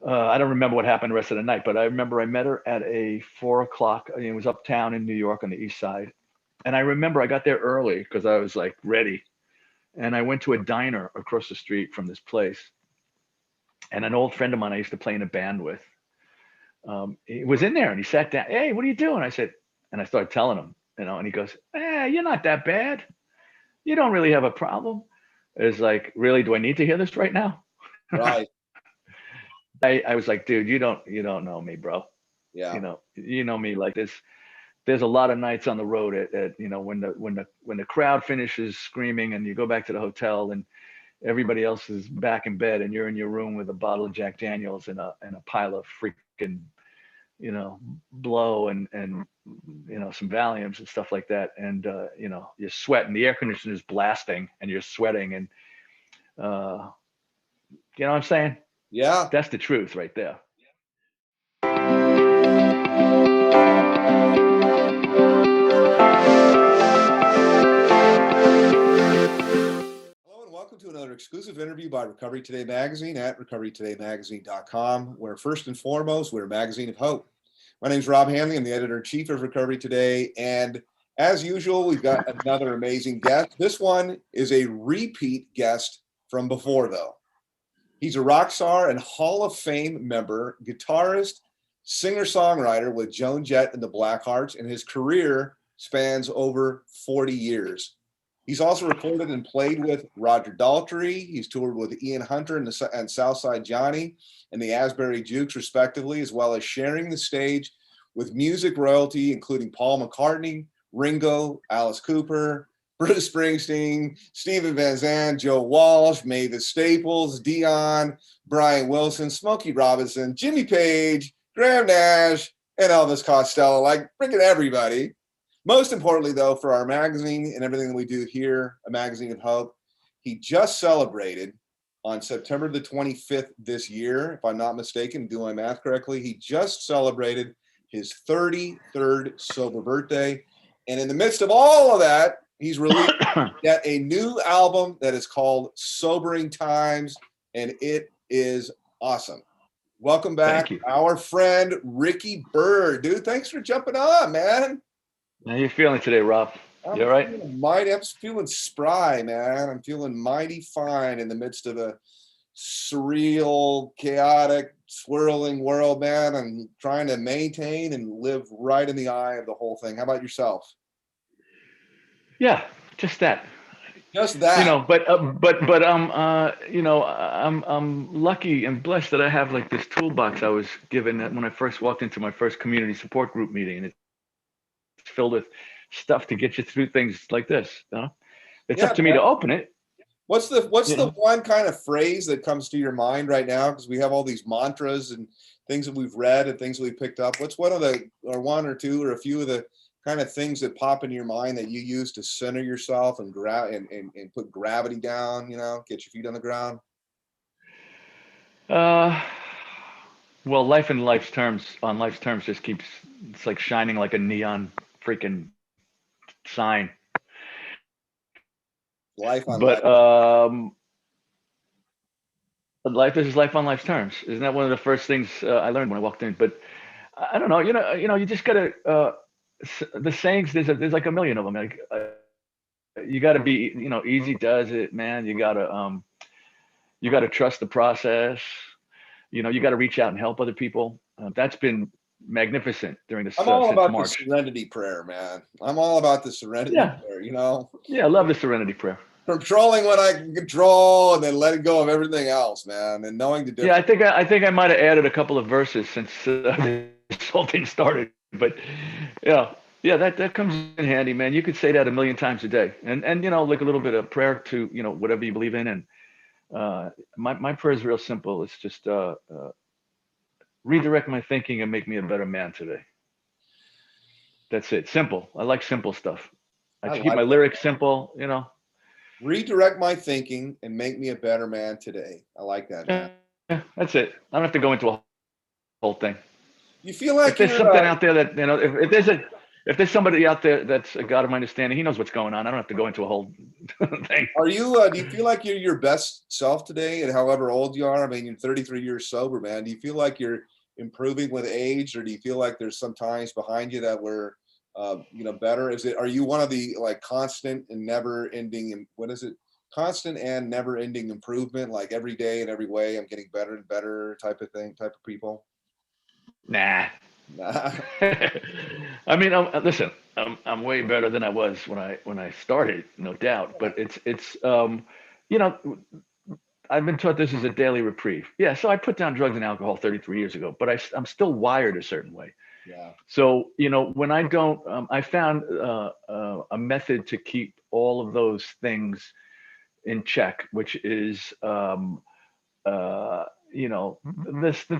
I don't remember what happened the rest of the night, but I remember I met her at a 4 o'clock. It was uptown in New York on the east side. And I remember I got there early because I was like ready. And I went to a diner across the street from this place. And an old friend of mine I used to play in a band with, he was in there and he sat down. Hey, what are you doing? I said, and I started telling him, and he goes, you're not that bad. You don't really have a problem. It's like, really, do I need to hear this right now? Right. I was like, dude, you don't know me, bro. Yeah. You know me like this. There's a lot of nights on the road at when the crowd finishes screaming and you go back to the hotel and everybody else is back in bed and you're in your room with a bottle of Jack Daniels and a pile of freaking, blow and some Valiums and stuff like that. And you're sweating, the air conditioner is blasting and you're sweating and uh, you know what I'm saying? Yeah. That's the truth right there. Hello and welcome to another exclusive interview by Recovery Today Magazine at recoverytodaymagazine.com, where first and foremost, we're a magazine of hope. My name is Rob Hanley. I'm the editor-in-chief of Recovery Today, and as usual, we've got another amazing guest. This one is a repeat guest from before, though. He's a rock star and Hall of Fame member, guitarist, singer-songwriter with Joan Jett and the Blackhearts, and his career spans over 40 years. He's also recorded and played with Roger Daltrey. He's toured with Ian Hunter and Southside Johnny and the Asbury Jukes, respectively, as well as sharing the stage with music royalty, including Paul McCartney, Ringo, Alice Cooper, Bruce Springsteen, Stephen Van Zandt, Joe Walsh, Mavis Staples, Dion, Brian Wilson, Smokey Robinson, Jimmy Page, Graham Nash, and Elvis Costello, like freaking everybody. Most importantly, though, for our magazine and everything that we do here, a magazine of hope, he just celebrated on September the 25th this year, if I'm not mistaken, do my math correctly, he just celebrated his 33rd sober birthday. And in the midst of all of that, he's released yet a new album that is called Sobering Times, and it is awesome. Welcome back, our friend Ricky Byrd. Dude, thanks for jumping on, man. How you feeling today, Rob? You all right? I'm feeling spry, man. I'm feeling mighty fine in the midst of a surreal, chaotic, swirling world, man. I'm trying to maintain and live right in the eye of the whole thing. How about yourself? Yeah, just that. Just that. But I'm lucky and blessed that I have like this toolbox I was given when I first walked into my first community support group meeting, and it's filled with stuff to get you through things like this. It's up to me to open it. What's the one kind of phrase that comes to your mind right now? Because we have all these mantras and things that we've read and things that we've picked up. What's one or two or a few of the kind of things that pop into your mind that you use to center yourself and and put gravity down, get your feet on the ground? Well, life in life's terms, just keeps, it's like shining like a neon freaking sign. Life on But life. This is life on life's terms. Isn't that one of the first things I learned when I walked in? But I don't know. You just gotta. The sayings. There's like a million of them. Like you gotta be. Easy does it, man. You gotta trust the process. You gotta reach out and help other people. That's been magnificent during this. I'm all about March. the serenity prayer, man. I'm all about the serenity prayer. Yeah, I love the serenity prayer. Controlling what I can control, and then letting go of everything else, man, and knowing the difference. Yeah, I think I might have added a couple of verses since this whole thing started. But yeah, that comes in handy, man. You could say that a million times a day, and like a little bit of prayer to whatever you believe in. And my prayer is real simple. It's just redirect my thinking and make me a better man today. That's it. Simple. I like simple stuff. I keep my lyrics simple. Redirect my thinking and make me a better man today. I like that, man. Yeah, that's it. I don't have to go into a whole thing. You feel like if there's something out there that if there's if there's somebody out there that's a God of my understanding, he knows what's going on. I don't have to go into a whole thing. Are you, do you feel like you're your best self today and however old you are? I mean, you're 33 years sober, man. Do you feel like you're improving with age, or do you feel like there's some times behind you that were, better? Are you one of the like constant and never ending, what is it? Constant and never ending improvement, like every day in every way, I'm getting better and better type of thing, type of people? Nah. Nah. I mean, listen, I'm way better than I was when I started, no doubt. But you know, I've been taught this is a daily reprieve. Yeah, so I put down drugs and alcohol 33 years ago, but I'm still wired a certain way. Yeah. So when I don't, I found a method to keep all of those things in check, which is uh, the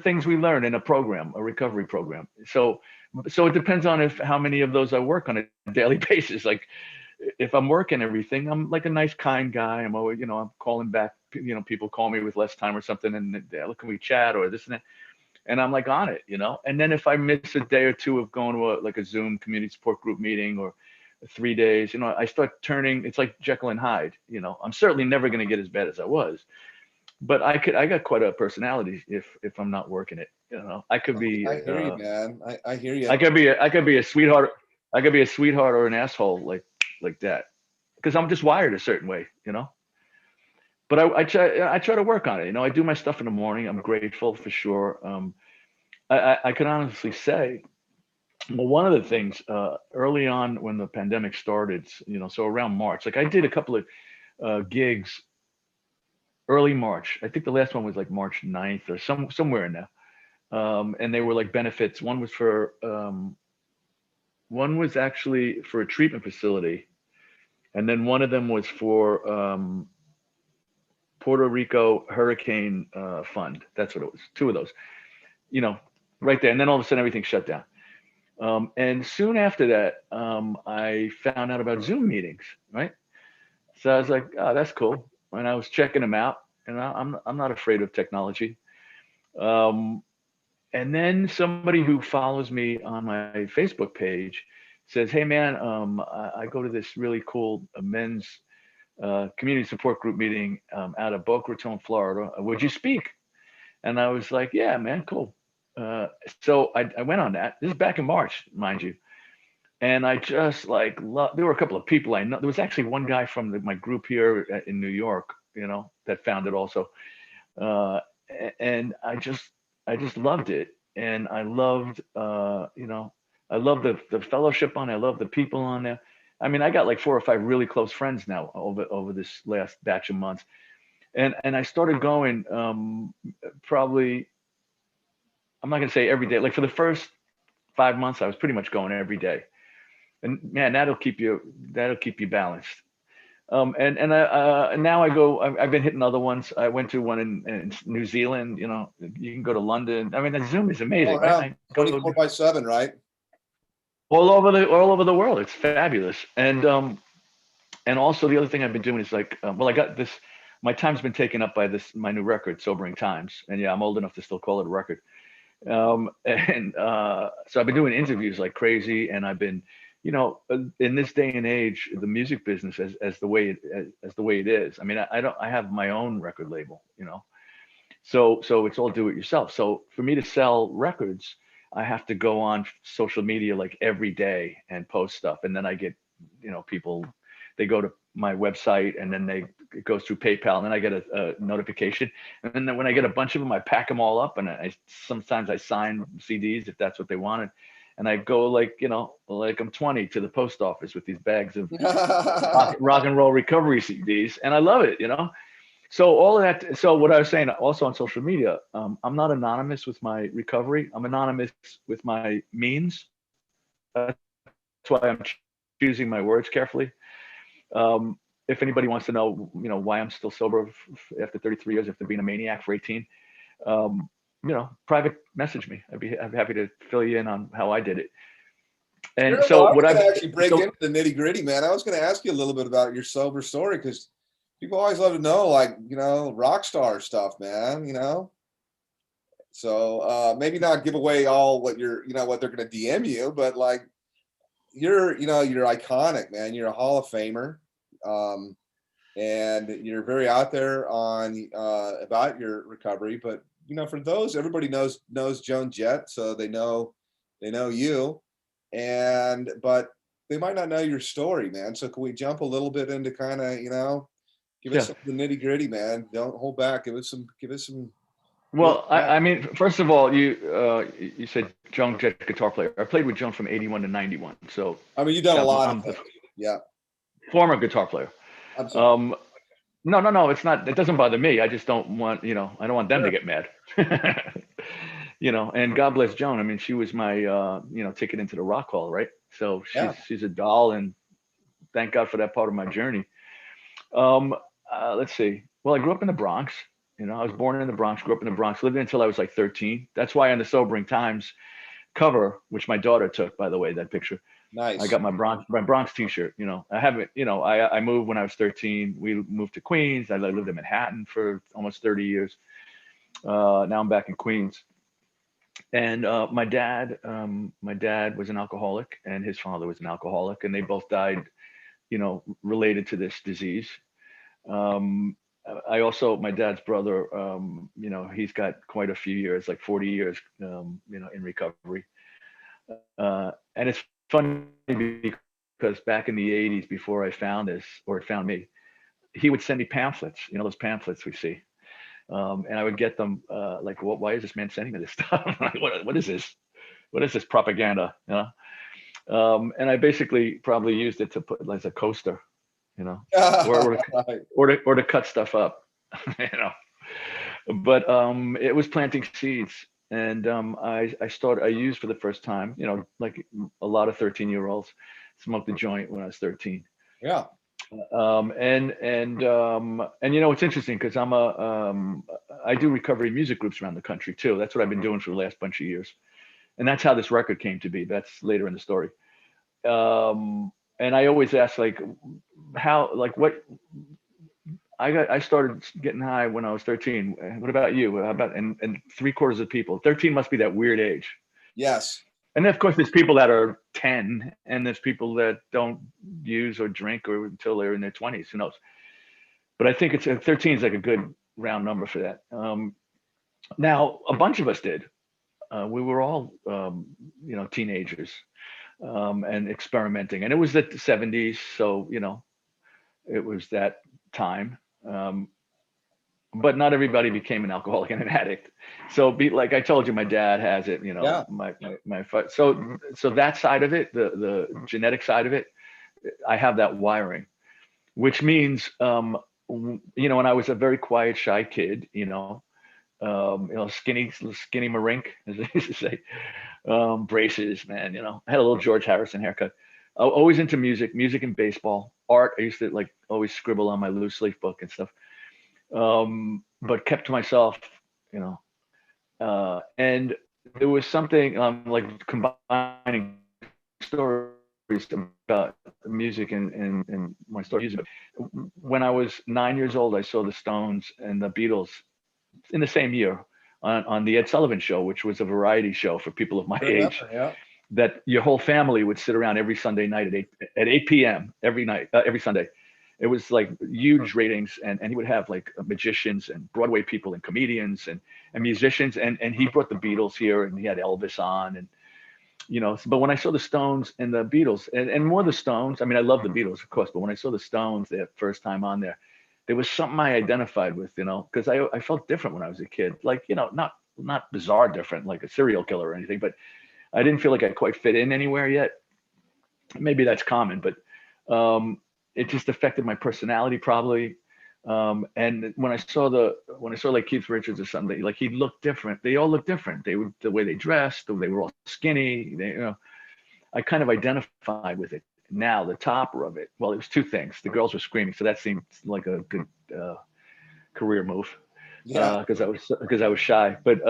things we learn in a program, a recovery program. So it depends on if how many of those I work on a daily basis. Like if I'm working everything, I'm like a nice, kind guy. I'm always, I'm calling back. People call me with less time or something, and look, can we chat or this and that? And I'm like on it. And then if I miss a day or two of going to like a Zoom community support group meeting or 3 days, I start turning. It's like Jekyll and Hyde. I'm certainly never going to get as bad as I was, but I got quite a personality if I'm not working it. I could be I hear you, man. I hear you. I could be a sweetheart. I could be a sweetheart or an asshole like that because I'm just wired a certain way. But I try to work on it. I do my stuff in the morning. I'm grateful for sure. I can honestly say, well, one of the things early on when the pandemic started, so around March, like I did a couple of gigs early March. I think the last one was like March 9th or somewhere in there. And they were like benefits. One was actually for a treatment facility, and then one of them was for Puerto Rico Hurricane Fund. That's what it was. Two of those, right there. And then all of a sudden everything shut down. And soon after that, I found out about Zoom meetings, right? So I was like, oh, that's cool. And I was checking them out, and I'm not afraid of technology. Um, and then somebody who follows me on my Facebook page says, "Hey man, I go to this really cool men's community support group meeting out of Boca Raton, Florida. Would you speak?" And I was like, "Yeah, man, cool." So I went on that. This is back in March, mind you. And I just like there were a couple of people I know. There was actually one guy from my group here in New York, that found it also. Uh, and I just loved it. And I loved, I love the fellowship on it. I love the people on there. I mean, I got like 4 or 5 really close friends now over this last batch of months. And I started going probably, I'm not gonna say every day. Like for the first 5 months, I was pretty much going every day. And man, that'll keep you balanced. And now I go. I've been hitting other ones. I went to one in New Zealand. You can go to London. I mean, the Zoom is amazing, Oh, right? yeah. I go 24/7, right? all over the world. It's fabulous. And also the other thing I've been doing is like, well, I got this. My time's been taken up by my new record, Sobering Times. And yeah, I'm old enough to still call it a record. And so I've been doing interviews like crazy, and I've been, in this day and age, the music business as the way it is. I mean, I have my own record label. So it's all do it yourself. So for me to sell records, I have to go on social media like every day and post stuff, and then I get, people, they go to my website, and then it goes through PayPal, and then I get a notification, and then when I get a bunch of them, I pack them all up, and sometimes I sign CDs if that's what they wanted, and I go like I'm 20 to the post office with these bags of rock and roll recovery CDs, and I love it. So all of that. So what I was saying also on social media, I'm not anonymous with my recovery. I'm anonymous with my means. That's why I'm choosing my words carefully. If anybody wants to know, why I'm still sober after 33 years, after being a maniac for 18, private message me. I'd be happy to fill you in on how I did it. And Sure, so well, I was what going I've to actually break into the nitty gritty, man. I was going to ask you a little bit about your sober story, because people always love to know, like, rock star stuff, man. So maybe not give away all what what they're going to DM you, but like, you're iconic, man. You're a Hall of Famer. And you're very out there on about your recovery. But for those, everybody knows Joan Jett, so they know you, but they might not know your story, man. So can we jump a little bit into kind of give us some of the nitty gritty, man? Don't hold back. Give us some. Well, I mean, first of all, you said Joan Jett, guitar player. I played with Joan from 81 to 91. So I mean, you've done a lot of things. Yeah. Former guitar player. I'm sorry. No, it's not. It doesn't bother me. I just don't want, I don't want them to get mad. And God bless Joan. I mean, she was my, ticket into the Rock Hall, right? So she's a doll, and thank God for that part of my journey. Let's see. Well, I grew up in the Bronx. I was born in the Bronx, grew up in the Bronx, lived there until I was like 13. That's why on the Sobering Times cover, which my daughter took, by the way, that picture. Nice. I got my Bronx t-shirt. I haven't, I moved when I was 13. We moved to Queens. I lived in Manhattan for almost 30 years. Now I'm back in Queens. And my dad was an alcoholic, and his father was an alcoholic, and they both died, related to this disease. My dad's brother, he's got quite a few years, like 40 years, in recovery. And it's funny because back in the 80s, before I found this, or it found me, he would send me pamphlets, those pamphlets we see. And I would get them like, why is this man sending me this stuff? What is this? What is this propaganda? And I basically probably used it to put as a coaster, or to cut stuff up, But it was planting seeds. And I used for the first time, like a lot of 13-year-olds, smoked a joint when I was 13. Yeah. And it's interesting because I do recovery music groups around the country too. That's what I've been doing for the last bunch of years. And that's how this record came to be. That's later in the story. And I always ask, like, I started getting high when I was 13. What about you? How about, and 3/4 of people, 13 must be that weird age. Yes. And then, of course, there's people that are 10, and there's people that don't use or drink or until they're in their 20s. Who knows? But I think 13 is like a good round number for that. Now, a bunch of us did. We were all, teenagers and experimenting. And it was the 70s, so, it was that time. But not everybody became an alcoholic and an addict. So like I told you, my dad has it, Yeah. So that side of it, the genetic side of it, I have that wiring, which means, when I was a very quiet, shy kid, skinny marink, as they used to say, braces, man, I had a little George Harrison haircut. Always into music and baseball, art. I used to like always scribble on my loose leaf book and stuff. But kept to myself, and there was something like combining stories about music and my story. When I was 9 years old, I saw the Stones and the Beatles in the same year on the Ed Sullivan Show, which was a variety show for people of my age. Yeah. That your whole family would sit around every Sunday night at 8 p.m. every Sunday. It was like huge ratings, and he would have like magicians and Broadway people and comedians and musicians, and he brought the Beatles here, and he had Elvis on, and but when I saw the Stones and the Beatles, and more the Stones, I mean, I love the Beatles, of course, but when I saw the Stones the first time on there was something I identified with, because I felt different when I was a kid, like, not bizarre different, like a serial killer or anything, but I didn't feel like I quite fit in anywhere yet. Maybe that's common, but it just affected my personality probably. And when I saw like Keith Richards or something, like he looked different. They all looked different. They were the way they dressed, they were all skinny. I kind of identified with it. Now the topper of it, well, it was two things. The girls were screaming, so that seemed like a good career move. Yeah. Because I was shy, but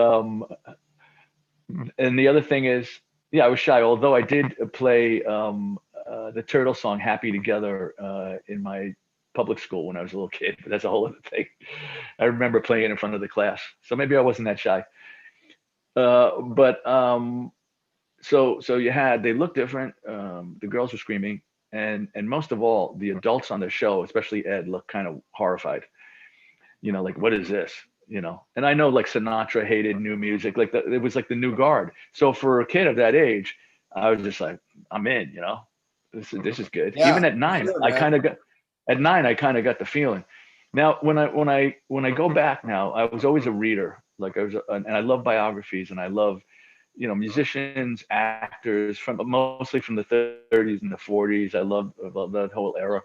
and the other thing is, I was shy. Although I did play the Turtle song "Happy Together" in my public school when I was a little kid, but that's a whole other thing. I remember playing it in front of the class, so maybe I wasn't that shy. so they looked different. The girls were screaming, and most of all, the adults on the show, especially Ed, looked kind of horrified. Like, what is this? And I know like Sinatra hated new music, like it was like the new guard. So for a kid of that age, I was just like, I'm in. This is good. Yeah, Even at nine, sure, man. I kind of got the feeling. Now, when I go back now, I was always a reader. Like and I love biographies, and I love, musicians, actors from mostly from the 30s and the 40s. I love that whole era.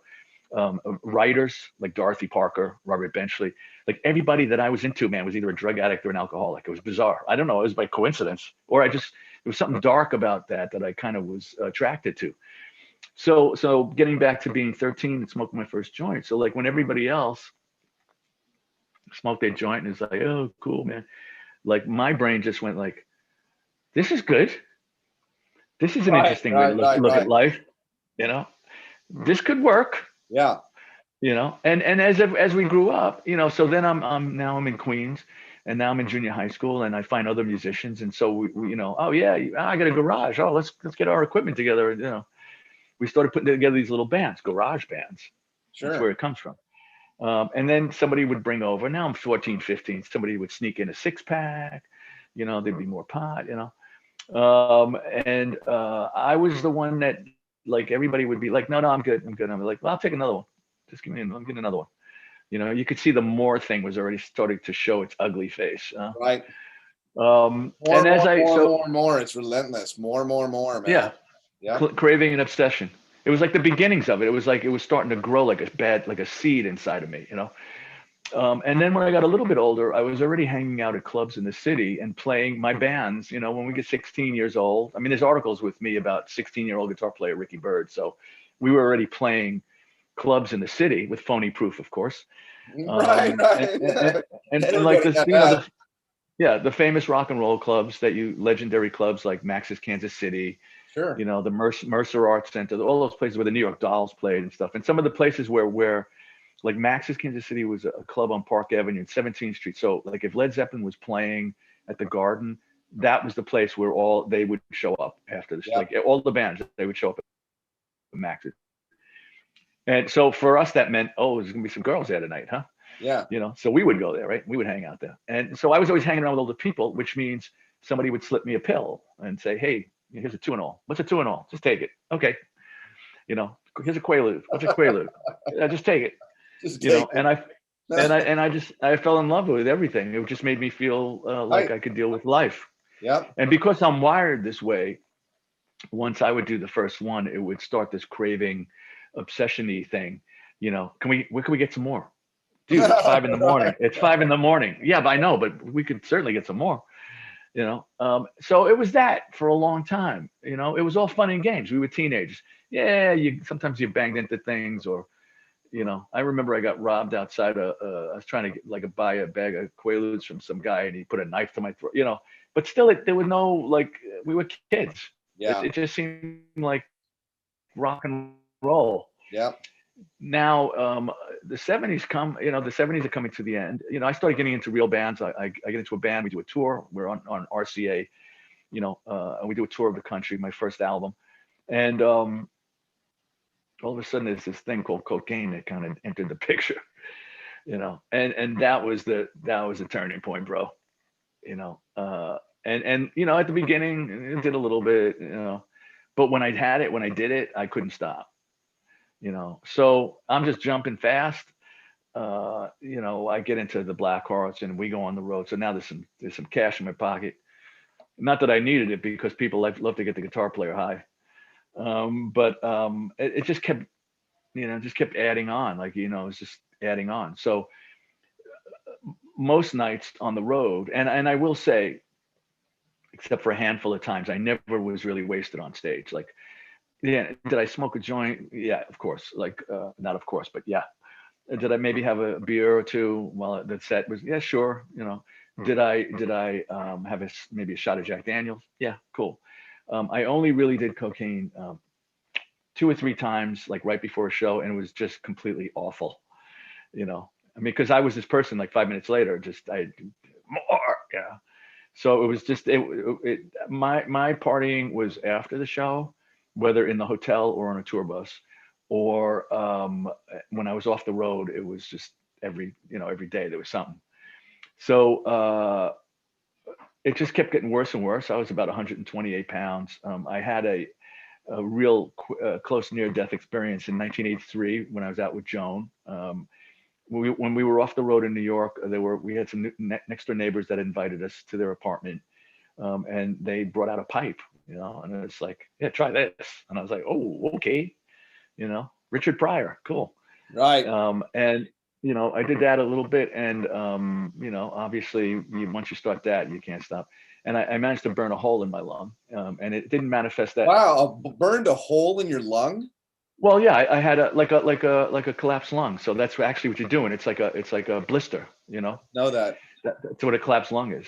Writers like Dorothy Parker, Robert Benchley, like everybody that I was into, man, was either a drug addict or an alcoholic. It was bizarre. I don't know. It was by coincidence, or there was something dark about that I kind of was attracted to. So getting back to being 13 and smoking my first joint. So like when everybody else smoked their joint and is like, oh, cool, man. Like my brain just went like, this is good. This is an interesting way to look at life. You know, this could work. Yeah. And as we grew up, so then I'm in Queens, and now I'm in junior high school, and I find other musicians, and so we oh yeah, I got a garage. Oh, let's get our equipment together. We started putting together these little bands, garage bands. Sure. That's where it comes from. And then somebody would bring over. Now I'm 14, 15. Somebody would sneak in a 6-pack. There'd be more pot. And I was the one that, like, everybody would be like, no, I'm good. I'm like, well, I'll take another one. Just give me another one. You could see the more thing was already starting to show its ugly face. Right. More, it's relentless. More, man. Yeah. Craving and obsession. It was like the beginnings of it. It was like it was starting to grow like a seed inside of me, And then when I got a little bit older, I was already hanging out at clubs in the city and playing my bands. When we get 16 years old, I mean, there's articles with me about 16-year-old guitar player Ricky Byrd. So we were already playing clubs in the city with phony proof, of course. Right. And like this, the famous rock and roll clubs legendary clubs like Max's Kansas City. Sure. The Mercer Arts Center, all those places where the New York Dolls played and stuff. And some of the places where like Max's Kansas City was a club on Park Avenue and 17th Street. So like if Led Zeppelin was playing at the Garden, that was the place where they would show up after this. Like all the bands, they would show up at Max's. And so for us, that meant, there's going to be some girls there tonight, huh? Yeah. So we would go there, right? We would hang out there. And so I was always hanging around with older people, which means somebody would slip me a pill and say, hey, here's a 2-and-all. What's a 2-and-all? Just take it. Okay. Here's a Quaalude. What's a Quaalude? Just take it. I fell in love with everything. It just made me feel like I could deal with life. Yeah. And because I'm wired this way, once I would do the first one, it would start this craving, obsession-y thing. Where can we get some more? Dude, it's 5 a.m. It's 5 a.m. Yeah, but I know, but we could certainly get some more. So it was that for a long time. It was all fun and games. We were teenagers. Yeah, sometimes you banged into things, or I remember I got robbed outside. I was trying to buy a bag of Quaaludes from some guy, and he put a knife to my throat. But still, there was no we were kids. Yeah, it just seemed like rock and roll. Yeah. Now the 70s come. The 70s are coming to the end. I started getting into real bands. I get into a band. We do a tour. We're on RCA. And we do a tour of the country. My first album, and all of a sudden there's this thing called cocaine that kind of entered the picture. And that was the turning point, bro. And at the beginning it did a little bit, but when I did it, I couldn't stop. So I'm just jumping fast. I get into the black horse and we go on the road. So now there's some cash in my pocket. Not that I needed it, because people love to get the guitar player high. But it just kept, adding on. It's just adding on. So most nights on the road, and I will say, except for a handful of times, I never was really wasted on stage. Did I smoke a joint? Yeah, of course. Not of course, but yeah. Did I maybe have a beer or two while the set was? Yeah, sure. Did I have maybe a shot of Jack Daniels? Yeah, cool. I only really did cocaine 2 or 3 times, right before a show, and it was just completely awful. Because I was this person, 5 minutes later, just more. So it was just my partying was after the show, whether in the hotel or on a tour bus, or when I was off the road, it was just every day there was something. So it just kept getting worse and worse. I was about 128 pounds. I had a real close near death experience in 1983 when I was out with Joan. When we were off the road in New York, we had some next door neighbors that invited us to their apartment, and they brought out a pipe, and it's like, yeah, try this, and I was like, oh, okay, Richard Pryor, cool, Right. and I did that a little bit, and obviously, once you start that, you can't stop, and I managed to burn a hole in my lung, and it didn't manifest that. Wow, burned a hole in your lung? Well, yeah, I had a collapsed lung. So that's actually what you're doing. It's like a blister, Know that. That's what a collapsed lung is.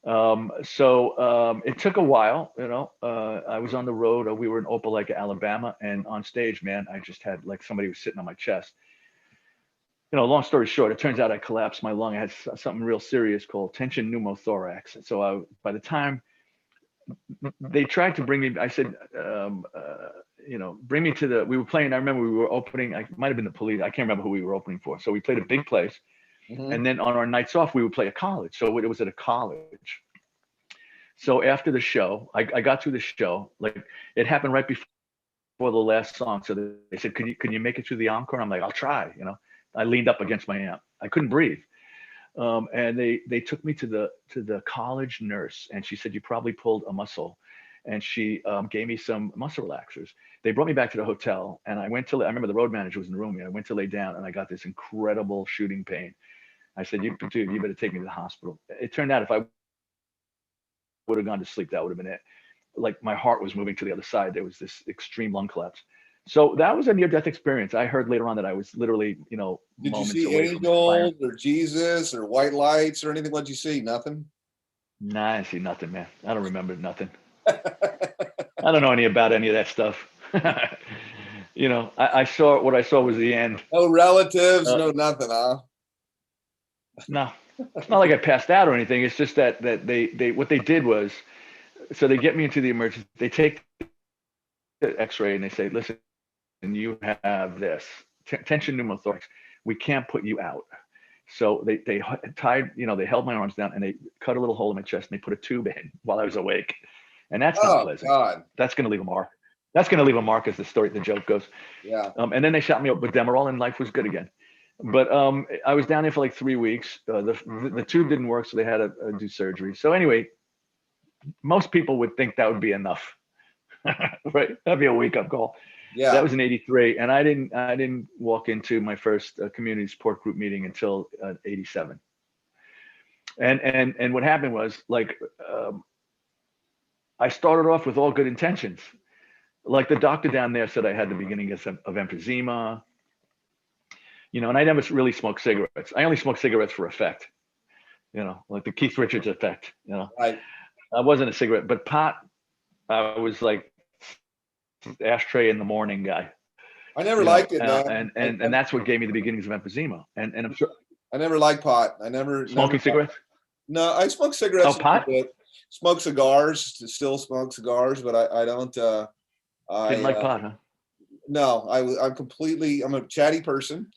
So it took a while, I was on the road. We were in Opelika, Alabama, and on stage, man, I just had like somebody was sitting on my chest. Long story short, it turns out I collapsed my lung. I had something real serious called tension pneumothorax. So by the time they tried to bring me, I said, bring me to we were playing. I remember we were opening, I might have been the Police. I can't remember who we were opening for. So we played a big place. Mm-hmm. And then on our nights off, we would play a college. So it was at a college. So after the show, I got through the show. Like it happened right before the last song. So they said, can you make it through the encore? I'm like, I'll try. I leaned up against my amp. I couldn't breathe. And they took me to the college nurse, and she said, you probably pulled a muscle, and she gave me some muscle relaxers. They brought me back to the hotel, and I remember the road manager was in the room. I went to lay down, and I got this incredible shooting pain. I said, you better take me to the hospital. It turned out if I would have gone to sleep, that would have been it. Like my heart was moving to the other side. There was this extreme lung collapse. So that was a near-death experience. I heard later on that I was literally, Did you moments see away from angels or Jesus or white lights or anything? What'd you see? Nothing? Nah, I see nothing, man. I don't remember nothing. I don't know about any of that stuff. I saw what I saw was the end. No relatives, no nothing, huh? No, it's not like I passed out or anything. It's just that they what they did was, so they get me into the emergency. They take the X-ray and they say, listen, you have this tension pneumothorax. We can't put you out. So they tied, they held my arms down and they cut a little hole in my chest and they put a tube in while I was awake. And that's not pleasant. God. That's going to leave a mark. That's going to leave a mark, as the joke goes. Yeah. And then they shot me up with Demerol and life was good again. But I was down there for like 3 weeks. The tube didn't work, so they had to do surgery. So anyway, most people would think that would be enough, right? That'd be a wake-up call. Yeah. That was in '83, and I didn't walk into my first community support group meeting until '87. And what happened was, like, I started off with all good intentions. Like the doctor down there said I had the beginning of emphysema, and I never really smoked cigarettes. I only smoked cigarettes for effect, like the Keith Richards effect, Right. I wasn't a cigarette, but pot, I was like ashtray in the morning guy. I never liked it, man. And that's what gave me the beginnings of emphysema. And I'm sure I never liked pot. I never smoking cigarettes. No, I smoke cigarettes. Oh, pot? Smoke cigars. Still smoke cigars, but I don't. Didn't like pot, huh? No, I'm a chatty person,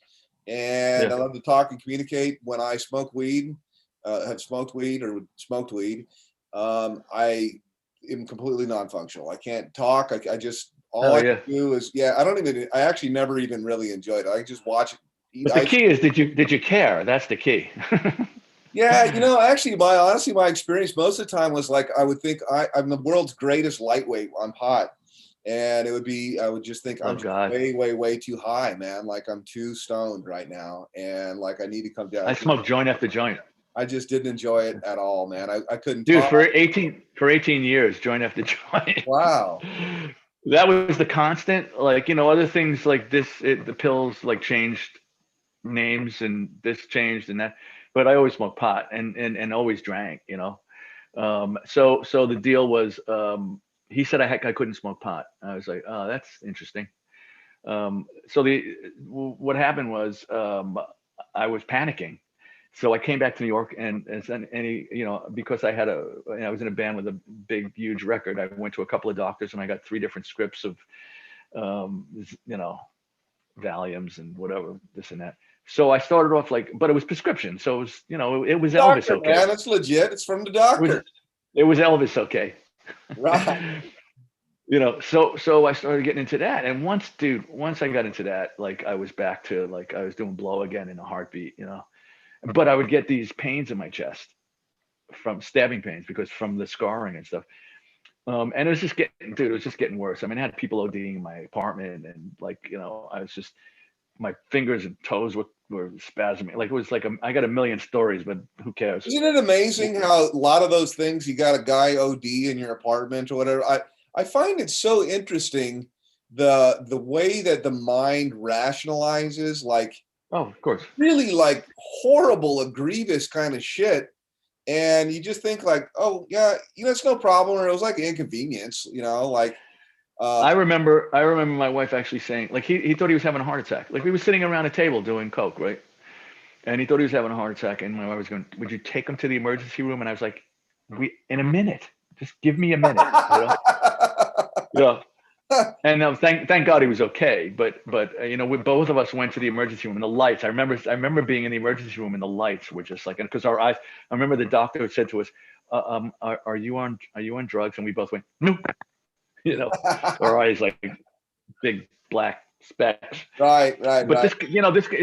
and I love to talk and communicate. When I smoke weed, have smoked weed or smoked weed, I am completely non-functional. I can't talk. I just all I can do is I actually never even really enjoyed it. I just watch it. But the key is, did you care? That's the key. Yeah, actually, my experience most of the time was like I would think I'm the world's greatest lightweight on pot, and I would just think I'm way, way, way too high, man. Like I'm too stoned right now, and like I need to come down. I smoked joint after joint. I just didn't enjoy it at all, man. I couldn't. Dude, for 18 years, joint after joint. Wow. That was the constant. Like, other things like this, the pills like changed names and this changed and that, but I always smoked pot and always drank, so the deal was, he said I couldn't smoke pot. I was like, oh, that's interesting. So what happened was, I was panicking, So I came back to New York, and then any, because I was in a band with a big, huge record. I went to a couple of doctors, and I got 3 different scripts of, um, you know, Valiums and whatever, this and that. So I started off like, but it was prescription. So it was, it was Elvis Doctor, okay. man, it's legit. It's from the It was, doctor. it was Elvis okay. Right. So I started getting into that. And once I got into that, like I was back to like I was doing blow again in a heartbeat. But I would get these pains in my chest from stabbing pains because from the scarring and stuff. And it was just getting, dude, it was just getting worse. I mean, I had people ODing in my apartment, and like, I was just, my fingers and toes were spasming. Like it was like I got a million stories, but who cares? Isn't it amazing how a lot of those things, you got a guy OD in your apartment or whatever. I find it so interesting the way that the mind rationalizes like Oh, of course. really like horrible, grievous kind of shit. And you just think like, oh yeah, it's no problem, or it was like an inconvenience, like I remember my wife actually saying, like, he thought he was having a heart attack. Like we were sitting around a table doing coke, right? And he thought he was having a heart attack. And my wife was going, "Would you take him to the emergency room?" And I was like, in a minute, just give me a minute, Yeah. And thank God he was okay. But we both of us went to the emergency room, and the lights. I remember being in the emergency room, and the lights were just like, and because our eyes. I remember the doctor had said to us, are you on drugs?" And we both went, "Nope." Our eyes like big black specks. right. But this,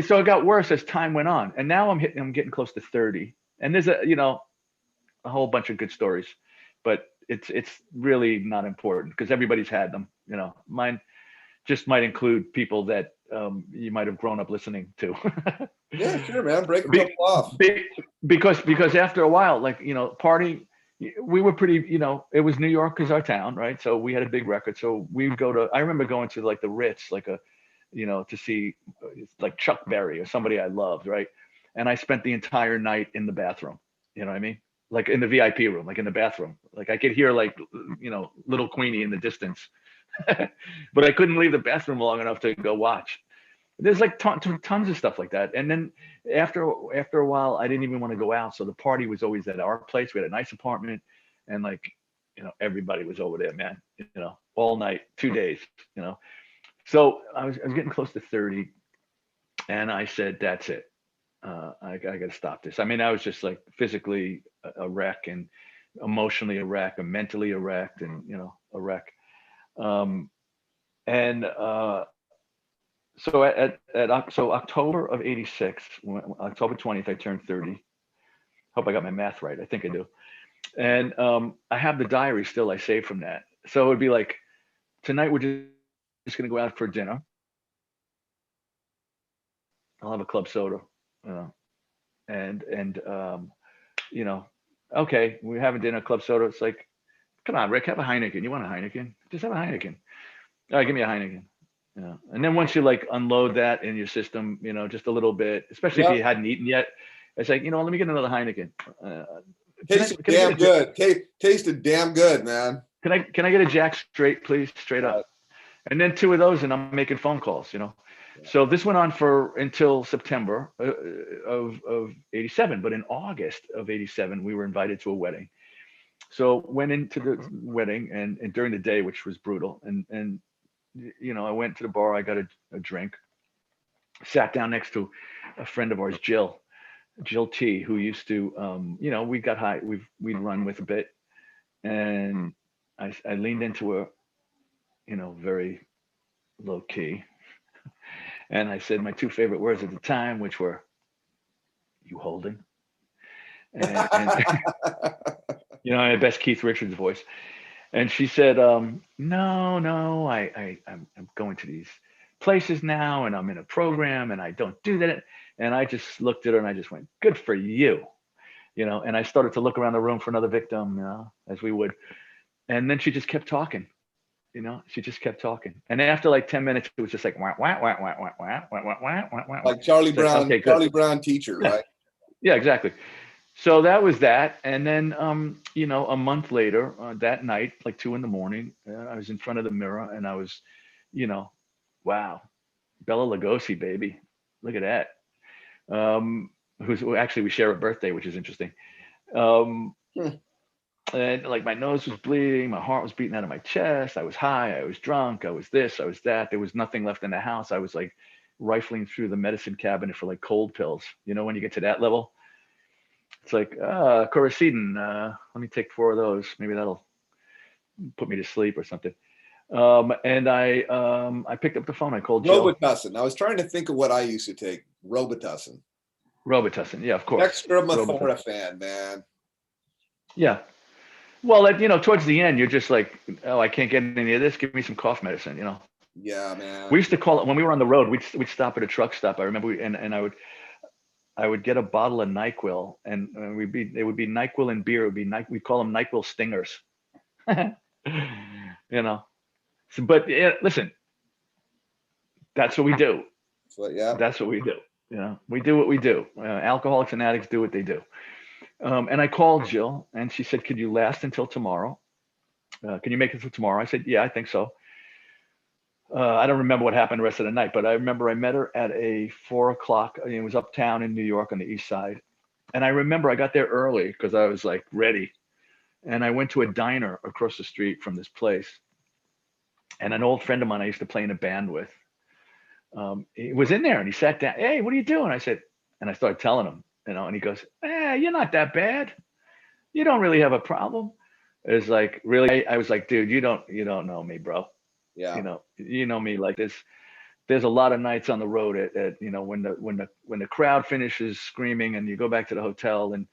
so it got worse as time went on, and now I'm getting close to 30, and there's a whole bunch of good stories, but it's really not important because everybody's had them. Mine just might include people that you might have grown up listening to. Yeah, sure, man. Break a couple off. Because after a while, like party, we were pretty. It was New York is our town, right? So we had a big record. So we would go to. I remember going to like the Ritz, like to see like Chuck Berry or somebody I loved, right? And I spent the entire night in the bathroom. You know what I mean? Like in the VIP room, like in the bathroom. Like I could hear like little Queenie in the distance, but I couldn't leave the bathroom long enough to go watch. There's like tons of stuff like that. And then after a while, I didn't even want to go out. So the party was always at our place. We had a nice apartment, and like everybody was over there, man. All night, 2 days. So I was getting close to 30, and I said, "That's it. I got to stop this." I mean, I was just like physically a wreck, and emotionally a wreck, and mentally a wreck, and a wreck. Um, and so October of '86, October 20th, I turned 30. Hope I got my math right. I think I do. And I have the diary still I saved from that. So it would be like, tonight we're just going to go out for dinner. I'll have a club soda, and okay, we're having dinner, club soda. It's like, come on, Rick, have a Heineken. You want a Heineken? Just have a Heineken. All right, give me a Heineken. And then once you like unload that in your system, just a little bit, especially if you hadn't eaten yet, it's like, let me get another Heineken. Tasted damn good. Tasted damn good, man. Can I get a Jack straight, please? Straight up. And then 2 of those, and I'm making phone calls, So this went on until September of '87. But in August of '87, we were invited to a wedding. So went into the wedding, and during the day, which was brutal. And I went to the bar, I got a drink, sat down next to a friend of ours, Jill T, who used to, we got high, we'd run with a bit. And I leaned into her, very low key. And I said my 2 favorite words at the time, which were, "You holding?" And my best Keith Richards voice. And she said, no, I'm going to these places now, and I'm in a program, and I don't do that. And I just looked at her, and I just went, "Good for you." And I started to look around the room for another victim, as we would. And then she just kept talking. She just kept talking. And after like 10 minutes, it was just like, wah, wah, wah, wah, wah, wah, wah, wah, wah, wah. Like Charlie Brown, okay, Charlie Brown teacher, right? Yeah, exactly. So that was that. And then, a month later, that night, like 2 a.m, I was in front of the mirror, and I was, wow, Bella Lugosi, baby. Look at that. actually we share a birthday, which is interesting. Um, Hmm. and like my nose was bleeding, my heart was beating out of my chest. I was high, I was drunk, I was this, I was that. There was nothing left in the house. I was like rifling through the medicine cabinet for like cold pills. You know, when you get to that level, it's like, Coricidin, let me take 4 of those. Maybe that'll put me to sleep or something. And I picked up the phone. I called Jill. Robitussin. I was trying to think of what I used to take. Robitussin. Robitussin. Yeah, of course. Robitussin. Dextromethorphan, man. Yeah. Well, towards the end, you're just like, oh, I can't get any of this. Give me some cough medicine. Yeah, We man. used to call it when we were on the road. We'd stop at a truck stop. I remember, and I would get a bottle of NyQuil, and it would be NyQuil and beer. It would be we call them NyQuil stingers. you know. So, but yeah, listen, that's what we do. So, yeah. That's what we do. We do what we do. Alcoholics and addicts do what they do. And I called Jill, and she said, "Could you last until tomorrow? Can you make it till tomorrow?" I said, "Yeah, I think so." I don't remember what happened the rest of the night, but I remember I met her at a 4 o'clock. It was uptown in New York on the east side. And I remember I got there early because I was like ready. And I went to a diner across the street from this place. And an old friend of mine I used to play in a band with, he was in there and he sat down. "Hey, what are you doing?" I said, and I started telling him, and he goes, "You're not that bad. You don't really have a problem." It was like, really, I was like, "Dude, you don't know me, bro. Yeah. You know me like this. There's a lot of nights on the road when the crowd finishes screaming and you go back to the hotel and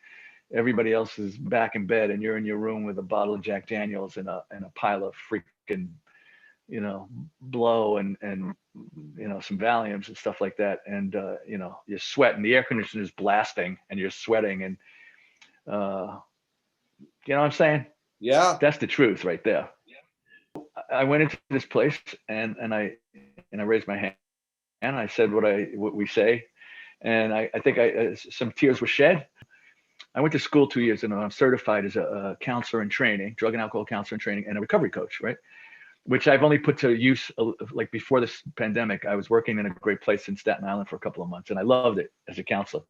everybody else is back in bed and you're in your room with a bottle of Jack Daniels and a pile of freaking blow and some Valiums and stuff like that, and you're sweating, the air conditioner is blasting and you're sweating, and uh, you know what I'm saying? Yeah. That's the truth right there. I went into this place and I raised my hand and I said what we say, and I think some tears were shed. I went to school 2 years and I'm certified as a counselor in training, drug and alcohol counselor in training, and a recovery coach, right? Which I've only put to use like before this pandemic. I was working in a great place in Staten Island for a couple of months, and I loved it as a counselor,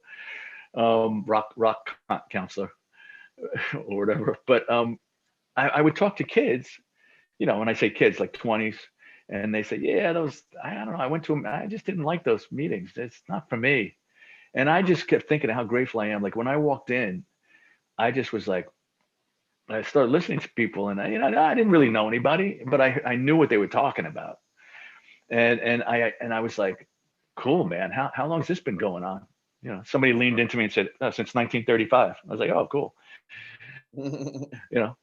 rock counselor or whatever. But I would talk to kids, when I say kids, like 20s, and they say, "Yeah, I don't know. I went to them. I just didn't like those meetings. It's not for me." And I just kept thinking of how grateful I am. Like when I walked in, I just was like, I started listening to people, and I didn't really know anybody, but I knew what they were talking about, and I was like, "Cool, man. How long has this been going on?" Somebody leaned into me and said, "Oh, since 1935." I was like, "Oh, cool." You know,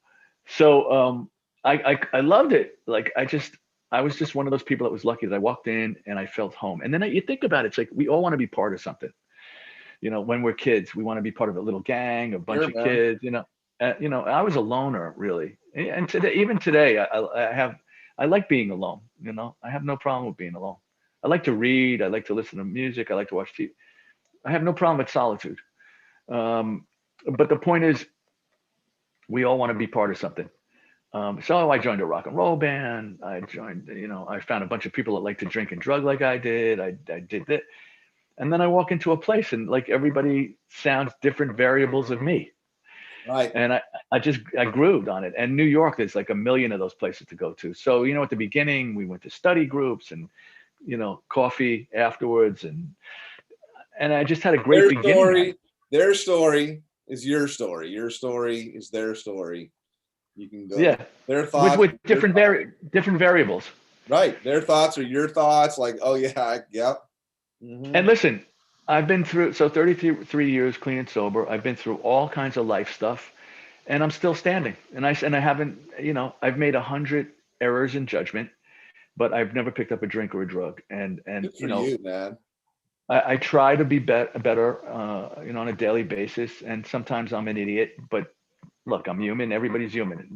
so I loved it. Like I was just one of those people that was lucky that I walked in and I felt home. And then you think about it, it's like we all want to be part of something. When we're kids, we want to be part of a little gang, a bunch Sure, of man. kids. I was a loner really, and even today, I like being alone. I have no problem with being alone. I like to read. I like to listen to music. I like to watch TV. I have no problem with solitude. But the point is, we all want to be part of something. So I joined a rock and roll band. I found a bunch of people that like to drink and drug like I did. I did that. And then I walk into a place and like everybody sounds different variables of me. Right. And I grooved on it. And New York, there's like a million of those places to go to. So, at the beginning we went to study groups and, coffee afterwards. And I just had a great beginning at it. Their story is your story. Your story is their story. You can go Yeah. their thoughts With different variables. Right. Their thoughts are your thoughts. Like, oh yeah, yep. Mm-hmm. And listen, I've been through 33 years clean and sober. I've been through all kinds of life stuff, and I'm still standing. And I haven't, I've made 100 errors in judgment, but I've never picked up a drink or a drug. And Good for you, man. I try to be better, on a daily basis. And sometimes I'm an idiot, but look, I'm human. Everybody's human.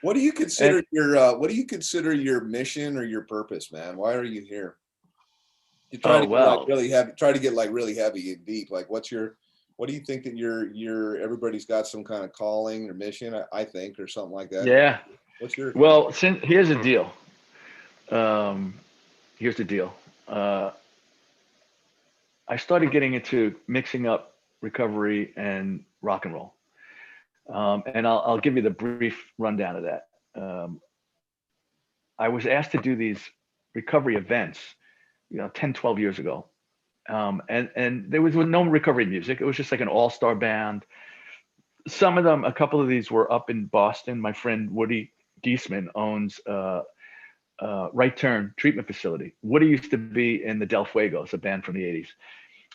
What do you consider your mission or your purpose, man? Why are you here? You try to get like really heavy, really heavy and deep. Like what do you think that everybody's got some kind of calling or mission, I think, or something like that. Yeah. What's your Well, here's the deal. Here's the deal. I started getting into mixing up recovery, and rock and roll. And I'll give you the brief rundown of that. I was asked to do these recovery events, 10, 12 years ago. And there was no recovery music. It was just like an all-star band. Some of them, a couple of these were up in Boston. My friend Woody Giesman owns Right Turn Treatment Facility. Woody used to be in the Del Fuegos, a band from the 80s.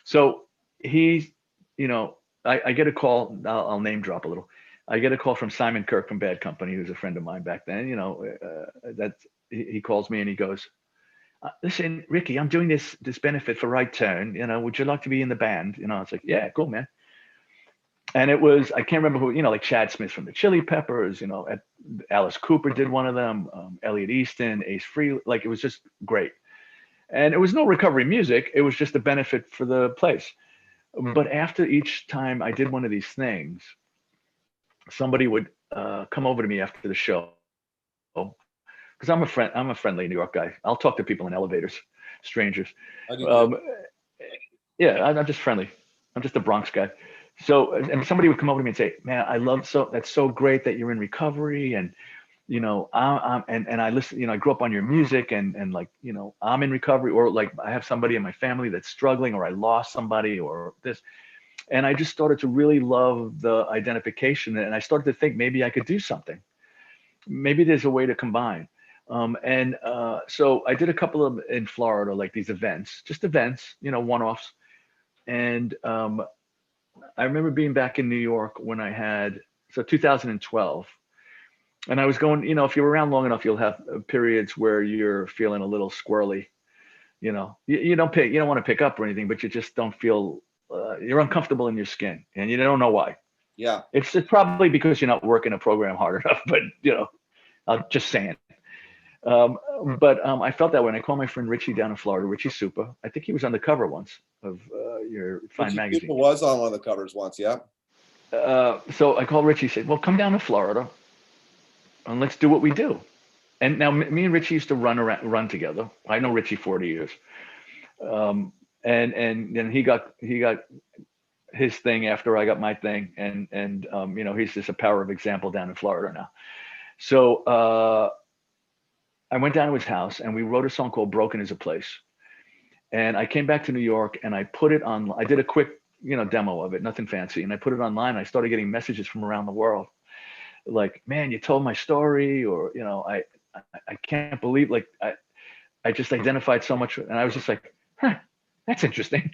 So he, I get a call, I'll name drop a little. I get a call from Simon Kirk from Bad Company, who's a friend of mine back then. He calls me and he goes, listen, Ricky, I'm doing this benefit for Right Turn. Would you like to be in the band? I was like, yeah, cool, man. And it was, I can't remember who, like Chad Smith from the Chili Peppers, Alice Cooper did one of them, Elliot Easton, Ace Frehley, like it was just great. And it was no recovery music. It was just a benefit for the place. But after each time I did one of these things, somebody would come over to me after the show, because I'm a friendly New York guy. I'll talk to people in elevators, strangers. Yeah, I'm just friendly. I'm just a Bronx guy. So, and somebody would come over to me and say, man, that's so great that you're in recovery. And, I listen, I grew up on your music and like, I'm in recovery, or like I have somebody in my family that's struggling, or I lost somebody or this. And I just started to really love the identification. And I started to think maybe I could do something. Maybe there's a way to combine. So I did a couple of in Florida, like these events, one-offs. And I remember being back in New York when I had, 2012. And I was going, if you're around long enough, you'll have periods where you're feeling a little squirrely. You don't want to pick up or anything, but you just don't feel, you're uncomfortable in your skin and you don't know why. Yeah. It's probably because you're not working a program hard enough, but I'm just saying. But I felt that when I called my friend Richie down in Florida, Richie Supa. I think he was on the cover once of your fine Richie magazine. Supa was on one of the covers once, yeah. So I called Richie, said, well, come down to Florida and let's do what we do. And now me and Richie used to run together. I know Richie 40 years. And then he got his thing after I got my thing. And he's just a power of example down in Florida now. So I went down to his house and we wrote a song called Broken is a Place. And I came back to New York and I put it on, I did a quick, demo of it, nothing fancy. And I put it online and I started getting messages from around the world. Like, man, you told my story, or, I can't believe, like, I just identified so much. And I was just like, that's interesting.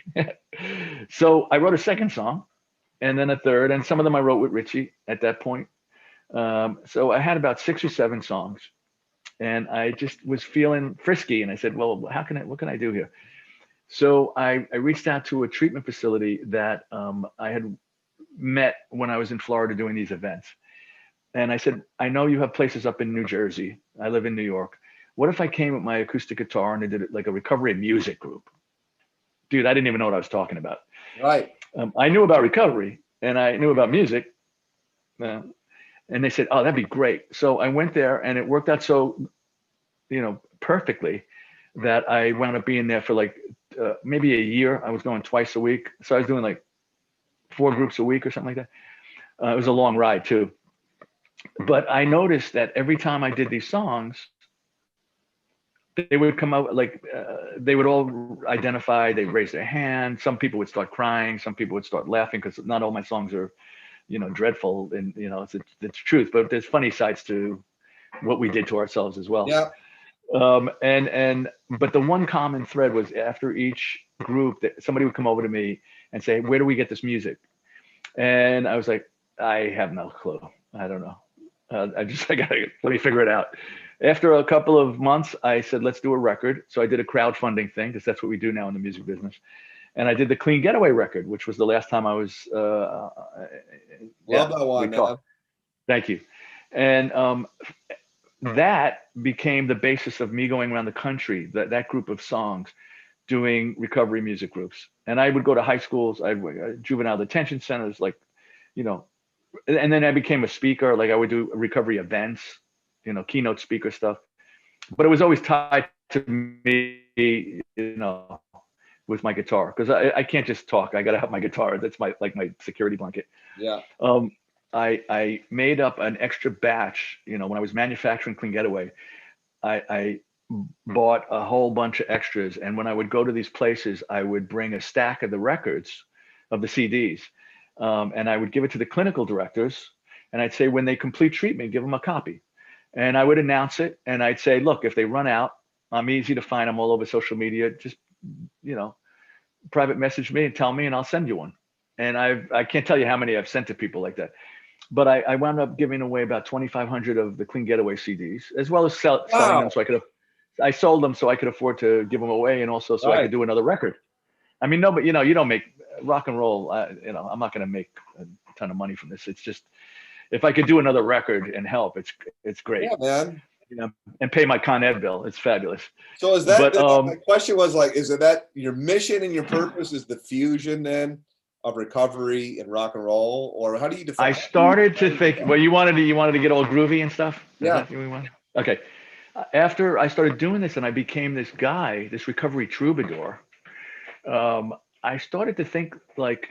So I wrote a second song and then a third, and some of them I wrote with Richie at that point. So I had about 6 or 7 songs. And I just was feeling frisky. And I said, well, what can I do here? So I reached out to a treatment facility that I had met when I was in Florida doing these events. And I said, I know you have places up in New Jersey. I live in New York. What if I came with my acoustic guitar and I did it like a recovery music group? Dude, I didn't even know what I was talking about. Right. I knew about recovery and I knew about music. And they said, oh, that'd be great. So I went there and it worked out so, perfectly that I wound up being there for like maybe a year. I was going twice a week. So I was doing like 4 groups a week or something like that. It was a long ride too. But I noticed that every time I did these songs, they would come out like they would all identify, they'd raise their hand. Some people would start crying. Some people would start laughing because not all my songs are, dreadful. And, it's the truth, but there's funny sides to what we did to ourselves as well. Yeah. But the one common thread was after each group that somebody would come over to me and say, where do we get this music? And I was like, I have no clue. I don't know. I gotta, let me figure it out. After a couple of months, I said, let's do a record. So I did a crowdfunding thing because that's what we do now in the music business. And I did the Clean Getaway record, which was the last time I was. Love that one, man. Thank you. And that became the basis of me going around the country, that group of songs, doing recovery music groups. And I would go to high schools, juvenile detention centers, like, and then I became a speaker. Like I would do recovery events, keynote speaker stuff. But it was always tied to me, with my guitar, because I can't just talk. I got to have my guitar. That's my security blanket. Yeah. I made up an extra batch. You know, when I was manufacturing Clean Getaway, I bought a whole bunch of extras, and when I would go to these places, I would bring a stack of the records, of the CDs, and I would give it to the clinical directors, and I'd say, when they complete treatment, give them a copy, and I would announce it, and I'd say, look, if they run out, I'm easy to find. I'm all over social media. Just, you know, private message me and tell me, and I'll send you one. And I can't tell you how many I've sent to people like that. But I wound up giving away about 2,500 of the Clean Getaway CDs, as well as selling them, so I sold them so I could afford to give them away, and also so I could do another record. I mean, no, but you know, you don't make rock and roll. You know, I'm not going to make a ton of money from this. It's just, if I could do another record and help, it's great. Yeah, man. You know, and pay my Con Ed bill. It's fabulous. So is that, my question was like, is it that your mission and your purpose is the fusion then of recovery and rock and roll, or how do you define? I started to think, well, you wanted to get all groovy and stuff. Yeah. Okay. After I started doing this and I became this guy, this recovery troubadour, I started to think like,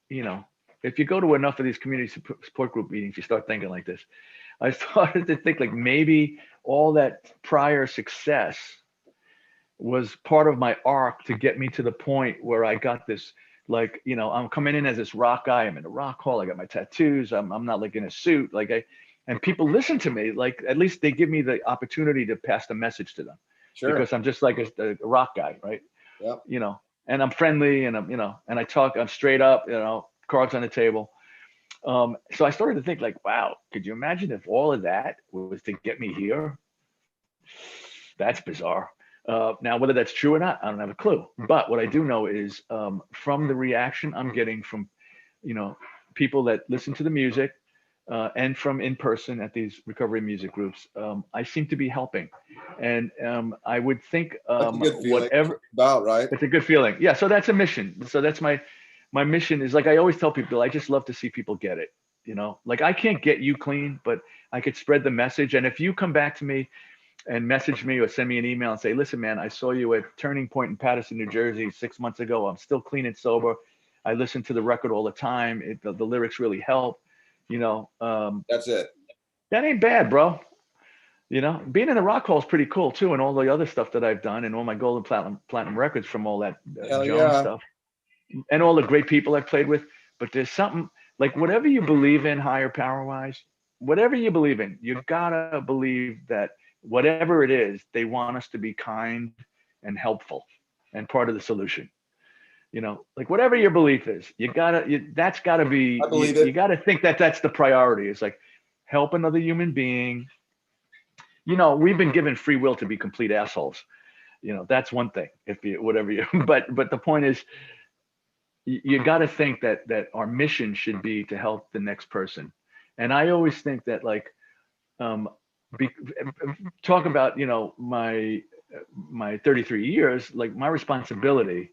you know, if you go to enough of these community support group meetings, you start thinking like this. I started to think like maybe all that prior success was part of my arc to get me to the point where I got this, like, you know, I'm coming in as this rock guy. I'm in a rock hall. I got my tattoos. I'm not like in a suit. And people listen to me, like, at least they give me the opportunity to pass the message to them. Sure. Because I'm just like a rock guy, right? Yeah. You know, and I'm friendly, and I'm, you know, and I talk, I'm straight up, you know, cards on the table. So I started to think like, wow, could you imagine if all of that was to get me here? That's bizarre. Now, whether that's true or not, I don't have a clue. But what I do know is, from the reaction I'm getting from, you know, people that listen to the music, and from in person at these recovery music groups, I seem to be helping. And I would think, that's a good feeling. Whatever about, right? It's a good feeling. Yeah. So that's a mission. So that's my mission is, like, I always tell people, I just love to see people get it. You know, like, I can't get you clean, but I could spread the message. And if you come back to me and message me or send me an email and say, listen, man, I saw you at Turning Point in Paterson, New Jersey 6 months ago. I'm still clean and sober. I listen to the record all the time. The lyrics really help. You know, that's it. That ain't bad, bro. You know, being in the rock hall is pretty cool too. And all the other stuff that I've done, and all my gold and platinum records from all that Jones stuff, and all the great people I've played with. But there's something, like, whatever you believe in, higher power wise, whatever you believe in, you gotta believe that whatever it is, they want us to be kind and helpful and part of the solution. You know, like, whatever your belief is, that's gotta be, you gotta think that that's the priority. It's like, help another human being. You know, we've been given free will to be complete assholes. You know, that's one thing, but the point is, you gotta think that our mission should be to help the next person. And I always think that, like, talk about, you know, my 33 years, like, my responsibility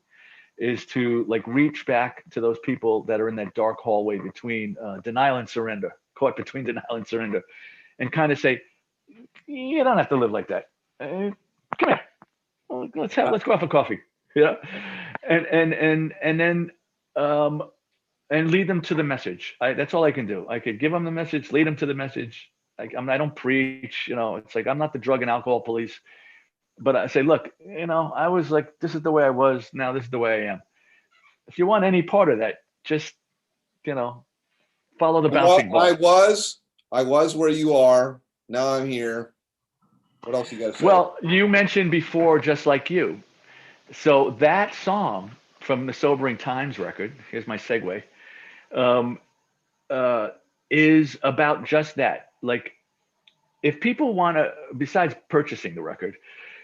is to, like, reach back to those people that are in that dark hallway between denial and surrender, caught between denial and surrender, and kind of say, you don't have to live like that. Come here, let's go out for coffee. Yeah, and then and lead them to the message. That's all I can do. I could give them the message, lead them to the message. I don't preach. You know, it's like, I'm not the drug and alcohol police. But I say, look, you know, I was like, this is the way I was. Now this is the way I am. If you want any part of that, just, you know, follow the bouncing ball. I was where you are. Now I'm here. What else you got to say? Well, you mentioned before, Just Like You. So that song from the Sobering Times record, here's my segue, is about just that. Like, if people want to, besides purchasing the record,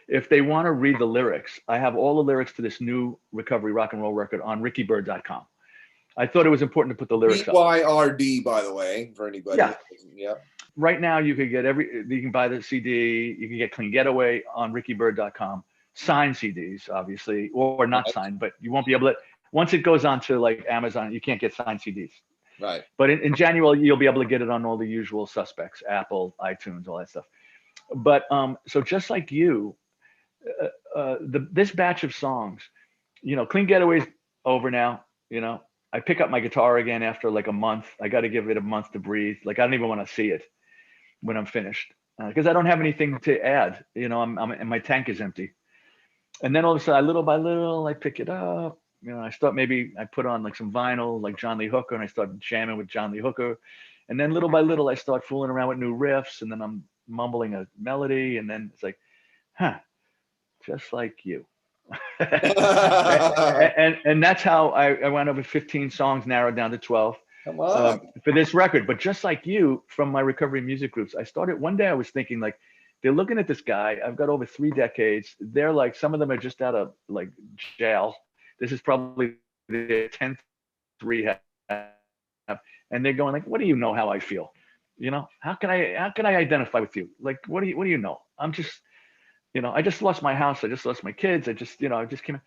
if they want to read the lyrics, I have all the lyrics to this new recovery rock and roll record on rickybyrd.com. I thought it was important to put the lyrics up. Byrd, by the way, for anybody. Yeah. Right now, you could get you can buy the CD. You can get Clean Getaway on rickybyrd.com. Signed CDs, obviously, or not signed, but you won't be able to. Once it goes on to, like, Amazon, you can't get signed CDs. Right. But in January, you'll be able to get it on all the usual suspects: Apple, iTunes, all that stuff. But so Just Like You, this batch of songs Clean Getaway's over now. I pick up my guitar again after like a month. I got to give it a month to breathe. Like I don't even want to see it when I'm finished because I don't have anything to add. And my tank is empty. And then all of a sudden, little by little, I pick it up. I start maybe I put on like some vinyl, like John Lee Hooker, and I start jamming with John Lee Hooker. And then little by little, I start fooling around with new riffs, and then I'm mumbling a melody, and then it's like, huh, just like you. and that's how I went over 15 songs, narrowed down to 12 Come on. for this record. But just like you, from my recovery music groups, I started one day. I was thinking like, they're looking at this guy. I've got over 3 decades. They're like, some of them are just out of like jail. This is probably their 10th rehab, and they're going like, what do you know how I feel? How can I identify with you? Like, what do you know? I'm just, I just lost my house. I just lost my kids. I just came.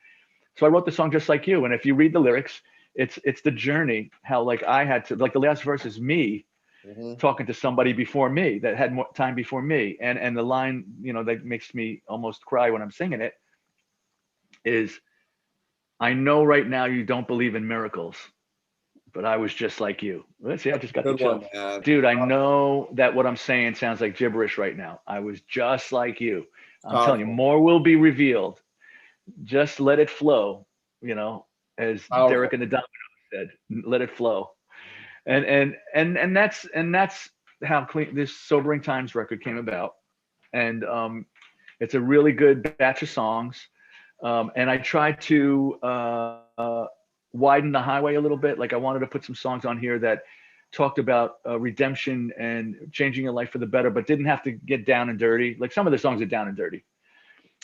So I wrote the song Just Like You. And if you read the lyrics, it's the journey, how like I had to, like the last verse is me talking to somebody before me that had more time before me. And the line, that makes me almost cry when I'm singing it is, I know right now you don't believe in miracles, but I was just like you. Let's see, I just got the chills. Dude, I know that what I'm saying sounds like gibberish right now. I was just like you. I'm telling you, more will be revealed. Just let it flow, as Derek and the Dominoes said, let it flow. And that's how this Sobering Times record came about. And it's a really good batch of songs. And I tried to widen the highway a little bit. Like I wanted to put some songs on here that talked about redemption and changing your life for the better, but didn't have to get down and dirty. Like some of the songs are down and dirty,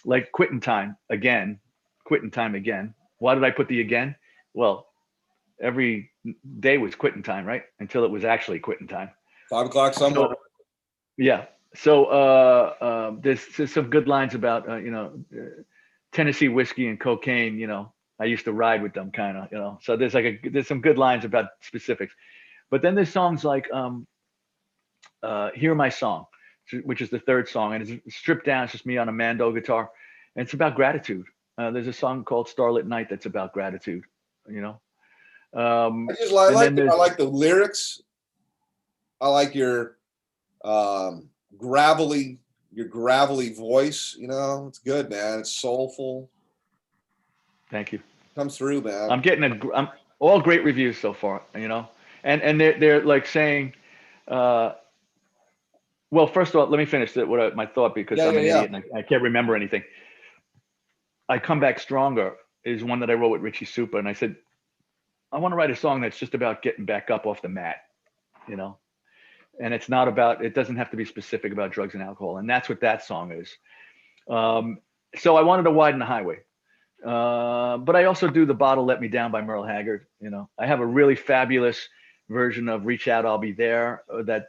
like Quitting Time Again. Why did I put the again? Well, every day was quitting time, right? Until it was actually quitting time. 5 o'clock somewhere. So, yeah. So there's some good lines about, Tennessee whiskey and cocaine, I used to ride with them kind of, so there's some good lines about specifics, but then there's songs like Hear My Song, which is the third song, and it's stripped down. It's just me on a Mando guitar, and it's about gratitude. There's a song called Starlit Night that's about gratitude, I like the lyrics. I like your gravelly voice. It's good, man. It's soulful. Thank you. Comes through, man. I'm all great reviews so far, and they're like saying, well, first of all, let me finish my thought, because I'm an idiot and I can't remember anything. I Come Back Stronger is one that I wrote with Richie Supa, and I said, I want to write a song that's just about getting back up off the mat, and it's not about, it doesn't have to be specific about drugs and alcohol. And that's what that song is. So I wanted to widen the highway. But I also do The Bottle Let Me Down by Merle Haggard. I have a really fabulous version of Reach Out, I'll Be There that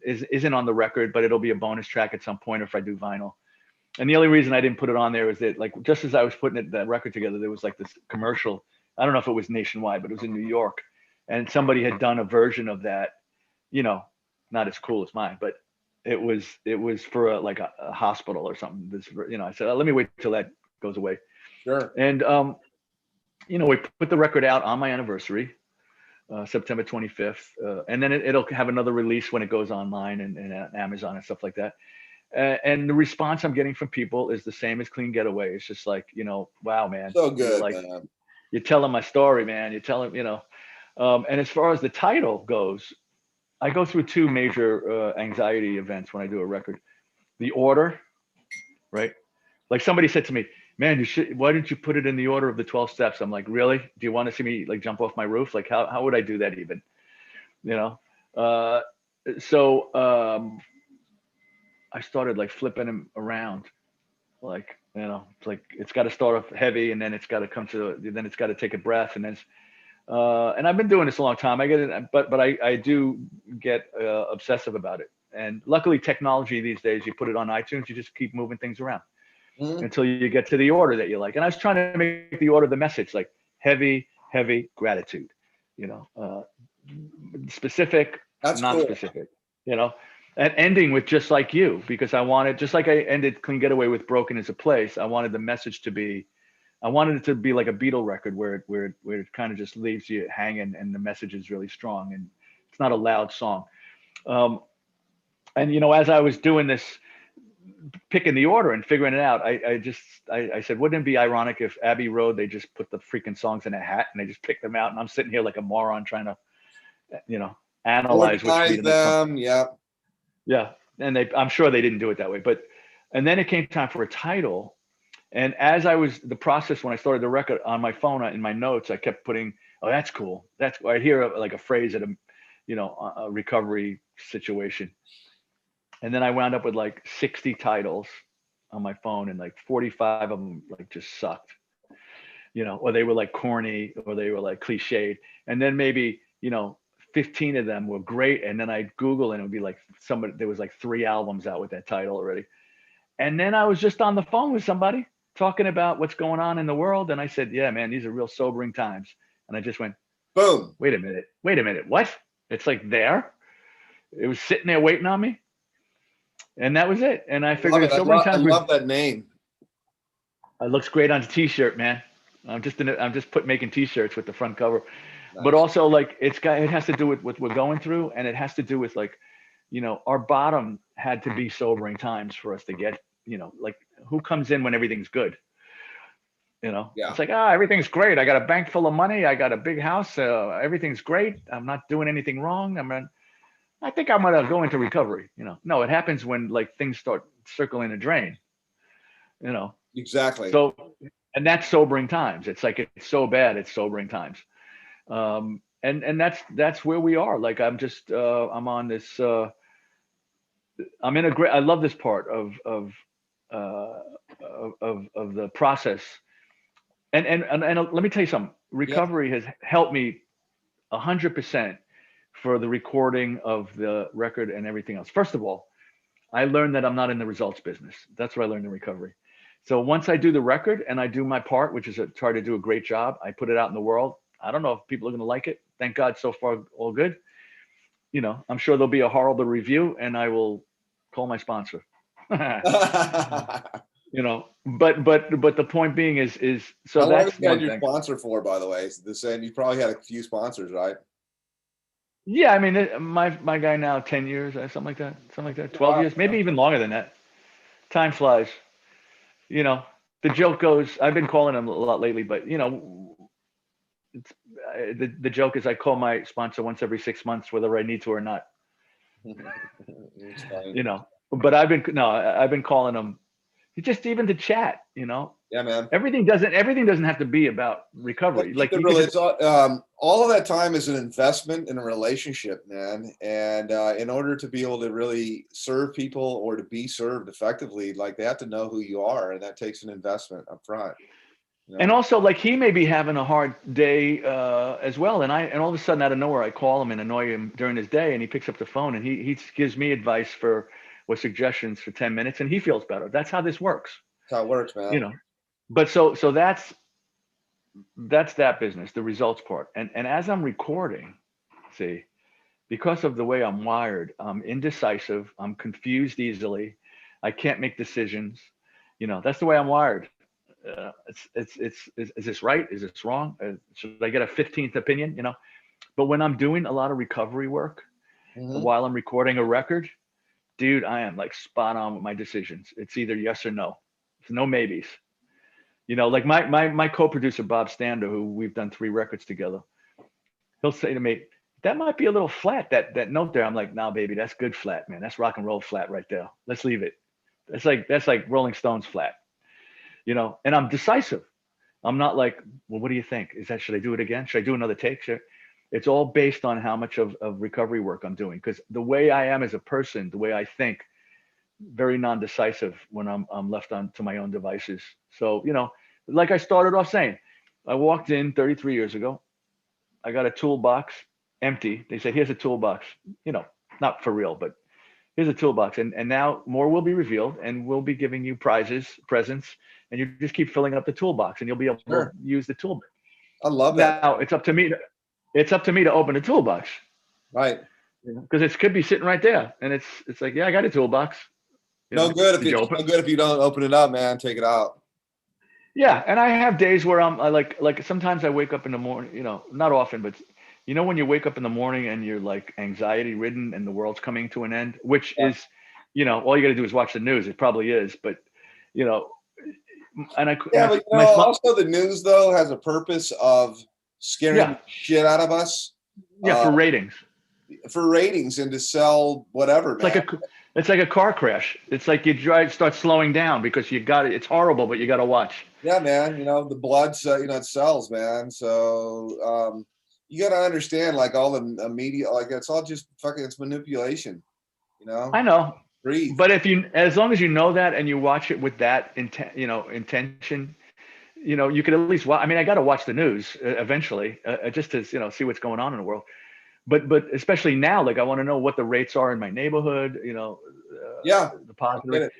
isn't on the record, but it'll be a bonus track at some point if I do vinyl. And the only reason I didn't put it on there is that, like, just as I was putting that record together, there was like this commercial. I don't know if it was nationwide, but it was in New York, and somebody had done a version of that, not as cool as mine, but it was for a hospital or something. I said, let me wait till that goes away. Sure. And we put the record out on my anniversary, September 25th, and then it'll have another release when it goes online and Amazon and stuff like that. And the response I'm getting from people is the same as Clean Getaway. It's just like, wow, man. So good, man. You're telling my story, man. You're telling, and as far as the title goes, I go through 2 major anxiety events when I do a record. The order, right? Like somebody said to me, man, why didn't you put it in the order of the 12 steps? I'm like, really? Do you want to see me like jump off my roof? Like, how would I do that even? I started like flipping him around, like, it's like, it's got to start off heavy, and then it's got to take a breath, and then and I've been doing this a long time. I get it, but I do get obsessive about it. And luckily, technology these days, you put it on iTunes, you just keep moving things around until you get to the order that you like. And I was trying to make the order the message, like heavy gratitude, specific, That's not cool. specific, and ending with Just Like You, because I wanted, just like I ended Clean Getaway with Broken Is a Place, I wanted the message to be I wanted it to be like a Beatle record where it kind of just leaves you hanging and the message is really strong and it's not a loud song. Um, and as I was doing this, picking the order and figuring it out, I said, wouldn't it be ironic if Abbey Road, they just put the freaking songs in a hat and they just pick them out, and I'm sitting here like a moron trying to, analyze which Organize beat the next song. them. Yeah. Yeah, and I'm sure they didn't do it that way, and then it came time for a title. And as I was the process when I started the record on my phone in my notes, I kept putting, "Oh, that's cool. That's." I'd hear like a phrase at a recovery situation, and then I wound up with like 60 titles on my phone, and like 45 of them like just sucked, or they were like corny, or they were like cliched, and then maybe 15 of them were great, and then I'd Google and it would be like there was like 3 albums out with that title already, and then I was just on the phone with somebody talking about what's going on in the world. And I said, yeah, man, these are real sobering times. And I just went, boom. Wait a minute. What? It's like there. It was sitting there waiting on me. And that was it. And I figured sobering times. I love that name. It looks great on a t-shirt, man. I'm just making t-shirts with the front cover. Nice. But also like it has to do with what we're going through. And it has to do with like, our bottom had to be sobering times for us to get, like who comes in when everything's good? Yeah. It's like, everything's great. I got a bank full of money. I got a big house. Everything's great. I'm not doing anything wrong. I think I'm going to go into recovery. No, it happens when like things start circling a drain, Exactly. So, and that's sobering times. It's like, it's so bad. It's sobering times. And that's where we are. Like, I'm on this, I'm in a great, I love this part of the process. And let me tell you something. Recovery has helped me 100% for the recording of the record and everything else. First of all, I learned that I'm not in the results business. That's what I learned in recovery. So once I do the record and I do my part, which is try to do a great job, I put it out in the world. I don't know if people are going to like it. Thank God so far, all good. I'm sure there'll be a horrible review and I will call my sponsor. But the point being is so how that's long have you had your sponsor for, by the way? You probably had a few sponsors, right? Yeah, I mean, my guy now 10 years, something like that, 12 years, maybe even longer than that. Time flies. The joke goes, I've been calling him a lot lately, but it's, the joke is I call my sponsor once every 6 months, whether I need to or not. But I've been calling him just even to chat. Yeah, man. Everything doesn't have to be about recovery. Like all of that time is an investment in a relationship, man. And in order to be able to really serve people or to be served effectively, like they have to know who you are, and that takes an investment up front. And also, like, he may be having a hard day as well, and all of a sudden, out of nowhere, I call him and annoy him during his day, and he picks up the phone and he gives me advice or suggestions for 10 minutes, and he feels better. That's how this works. That's how it works, man. But so that's that business, the results part. And as I'm recording, see, because of the way I'm wired, I'm indecisive, I'm confused easily, I can't make decisions. That's the way I'm wired. Is this right? Is this wrong? Should I get a 15th opinion? But when I'm doing a lot of recovery work while I'm recording a record, dude, I am like spot on with my decisions. It's either yes or no. It's no maybes. Like my co-producer, Bob Stander, who we've done 3 records together, he'll say to me, that might be a little flat, that note there. I'm like, nah, baby, that's good flat, man. That's rock and roll flat right there. Let's leave it. That's like Rolling Stones flat. And I'm decisive. I'm not like, well, what do you think? Should I do it again? Should I do another take? It's all based on how much of recovery work I'm doing. Because the way I am as a person, the way I think, very non-decisive when I'm left to my own devices. So, like I started off saying, I walked in 33 years ago. I got a toolbox empty. They said, here's a toolbox, not for real, but here's a toolbox. And now more will be revealed, and we'll be giving you presents, and you just keep filling up the toolbox and you'll be able to use the tool. I love that. Now it's up to me to open the toolbox. Right. Because it could be sitting right there. And it's like, yeah, I got a toolbox. No good if you don't open it up, man. Take it out. Yeah, and I have days where I like sometimes I wake up in the morning, not often, but when you wake up in the morning and you're like anxiety ridden and the world's coming to an end, which Yeah. is, all you got to do is watch the news. It probably is, but you know, and I Yeah, but also the news though has a purpose of scaring yeah, the shit out of us, yeah, for ratings. for ratings and to sell whatever, It's like man. a car crash. It's like start slowing down because you got it. It's horrible, but you got to watch. Yeah, man. The blood, it sells, man. So you got to understand, like all the media, like it's all just fucking, it's manipulation. You know, I know, breathe. but as long as you know that and you watch it with that intention, you could at least watch. I mean, I got to watch the news eventually, just to see what's going on in the world. But especially now, like I want to know what the rates are in my neighborhood. Yeah, The I positive get rate.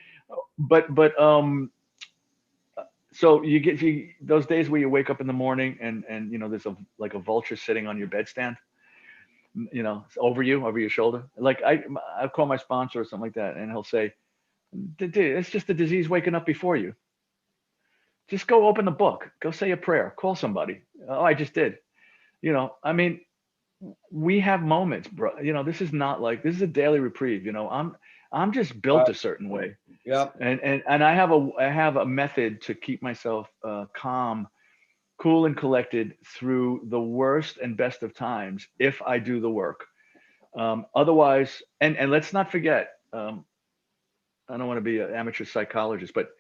it. But so you get those days where you wake up in the morning and there's a vulture sitting on your bedstand, over your shoulder. Like I call my sponsor or something like that, and he'll say, "Dude, it's just the disease waking up before you. Just go open the book, go say a prayer, call somebody." Oh, I just did. I mean, we have moments, bro. This is a daily reprieve. I'm just built a certain way, Yeah. and I have a method to keep myself calm, cool, and collected through the worst and best of times if I do the work. Otherwise, and let's not forget, I don't want to be an amateur psychologist, but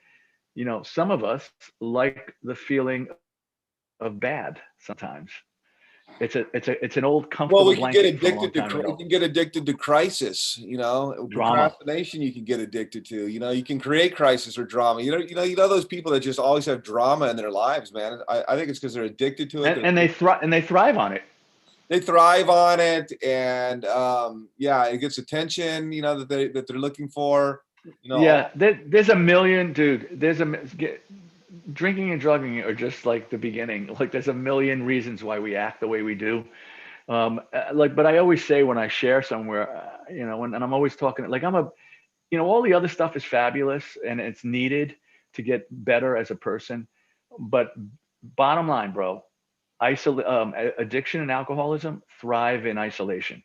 some of us like the feeling of bad sometimes. It's an old Well, comfortable we can get blanket from a long addicted to time we ago. can get addicted to crisis. Drama. Procrastination. You can get addicted to. You can create crisis or drama. Those people that just always have drama in their lives, man. I think it's because they're addicted to it. And they thrive on it. They thrive on it, and yeah, it gets attention. That they're looking for. Yeah, there's a million, dude. Drinking and drugging are just like the beginning. Like there's a million reasons why we act the way we do. But I always say when I share somewhere, and I'm always talking, like all the other stuff is fabulous and it's needed to get better as a person. But bottom line, bro, addiction and alcoholism thrive in isolation.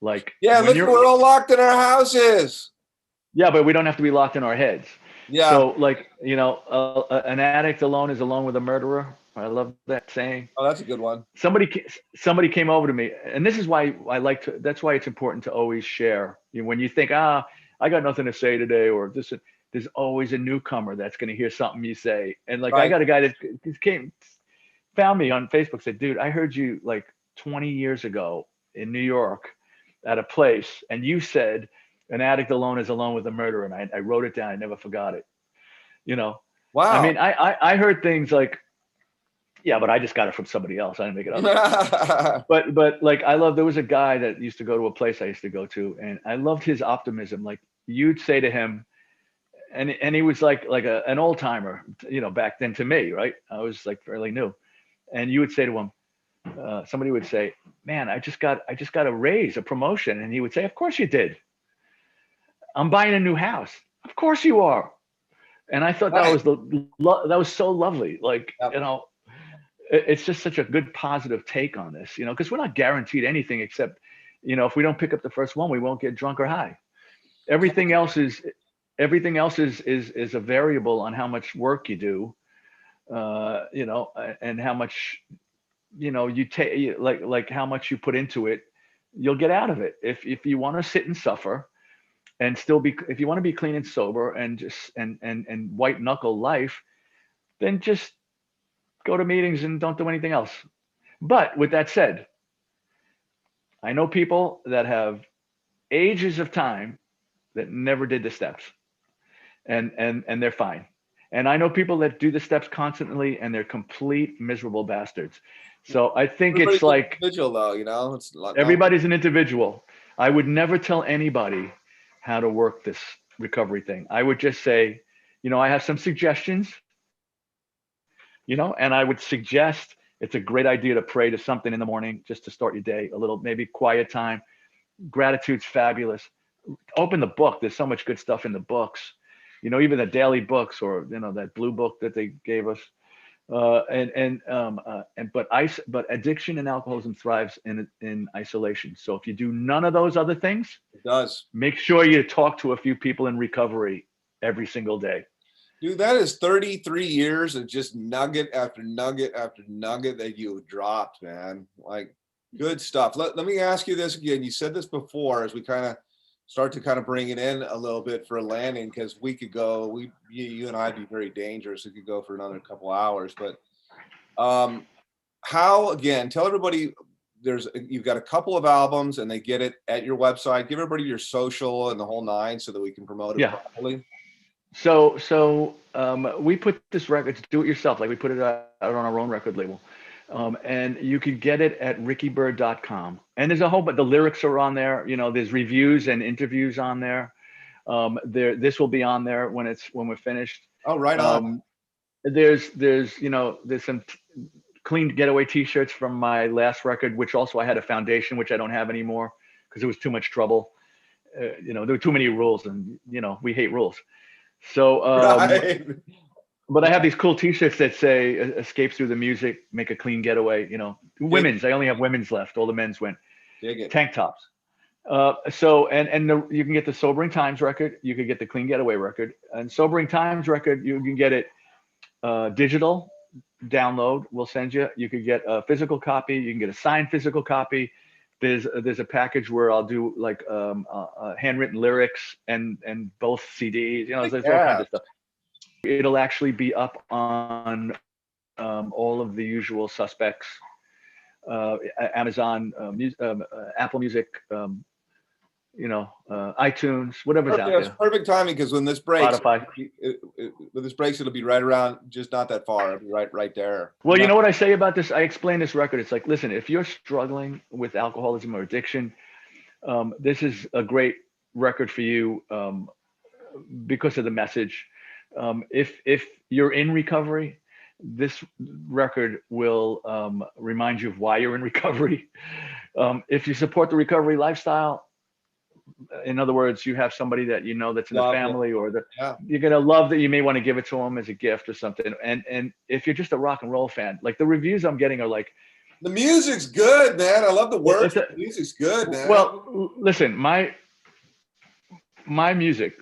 Like Yeah, when look, you're, we're all locked in our houses. yeah, but we don't have to be locked in our heads. Yeah. So like, an addict alone is alone with a murderer. I love that saying. Oh, that's a good one. Somebody came over to me, and this is why that's why it's important to always share. When you think, I got nothing to say today, or this, there's always a newcomer that's going to hear something you say. And like, I Right. got a guy that found me on Facebook, said, dude, I heard you like 20 years ago in New York at a place, and you said an addict alone is alone with a murderer. And I wrote it down. I never forgot it. I Wow. mean, I heard things like, yeah, but I just got it from somebody else. I didn't make it up. But like there was a guy that used to go to a place I used to go to, and I loved his optimism. Like you'd say to him, and he was like an old timer, back then to me, right? I was like fairly new, and you would say to him, somebody would say, "Man, I just got a raise, a promotion," and he would say, "Of course you did. I'm buying a new house. Of course you are." And I thought that Right. was that was so lovely. Like Yep. it's just such a good positive take on this, because we're not guaranteed anything except, if we don't pick up the first one, we won't get drunk or high. Everything else is is a variable on how much work you do, and how much, you take, like how much you put into it, you'll get out of it. If you want to sit and suffer and still be, if you want to be clean and sober and just and white knuckle life, then just go to meetings and don't do anything else. But with that said, I know people that have ages of time that never did the steps, and they're fine. And I know people that do the steps constantly and they're complete miserable bastards. So I think it's Everybody's an like individual, though. It's not. everybody's an individual. I would never tell anybody how to work this recovery thing. I would just say, I have some suggestions, and I would suggest it's a great idea to pray to something in the morning just to start your day, a little maybe quiet time. Gratitude's fabulous. Open the book. There's so much good stuff in the books. even the daily books or that blue book that they gave us. But addiction and alcoholism thrives in isolation. So if you do none of those other things, It does. make sure you talk to a few people in recovery every single day. Dude, that is 33 years of just nugget after nugget after nugget that you have dropped, man. Like, good stuff. Let me ask you this again. You said this before as we kind of start to kind of bring it in a little bit for a landing, because we could go, you and I'd be very dangerous. We could go for another couple hours. But how, again, tell everybody, you've got a couple of albums and they get it at your website. Give everybody your social and the whole nine so that we can promote it properly. So we put this record, to do it yourself, like we put it out on our own record label. And you could get it at rickybyrd.com. And there's a whole, but the lyrics are on there. There's reviews and interviews on there. This will be on there when we're finished. Oh, right on. There's some clean getaway t-shirts from my last record, which also I had a foundation, which I don't have anymore because it was too much trouble. There were too many rules, and we hate rules. So, right. But I have these cool t-shirts that say "Escape through the music, make a clean getaway." Women's. I only have women's left. All the men's went. Dig it. Tank tops. You can get the Sobering Times record. You could get the Clean Getaway record. And Sobering Times record, you can get it digital download. We'll send you. You could get a physical copy. You can get a signed physical copy. There's a package where I'll do like handwritten lyrics and both CDs. There's all kinds of stuff. It'll actually be up on all of the usual suspects, Amazon, Apple Music, iTunes, whatever's out there. It's perfect timing because when this breaks, Spotify. It'll be right around, just not that far. It'll be right there. Well, you know what I say about this? I explain this record. It's like, listen, if you're struggling with alcoholism or addiction, this is a great record for you because of the message. If you're in recovery, this record will remind you of why you're in recovery. If you support the recovery lifestyle, in other words, you have somebody that that's in the family, or that you're gonna love, that you may want to give it to them as a gift or something. And if you're just a rock and roll fan, like the reviews I'm getting are like, the music's good, man. I love the words. The music's good, man. Well, listen, my music,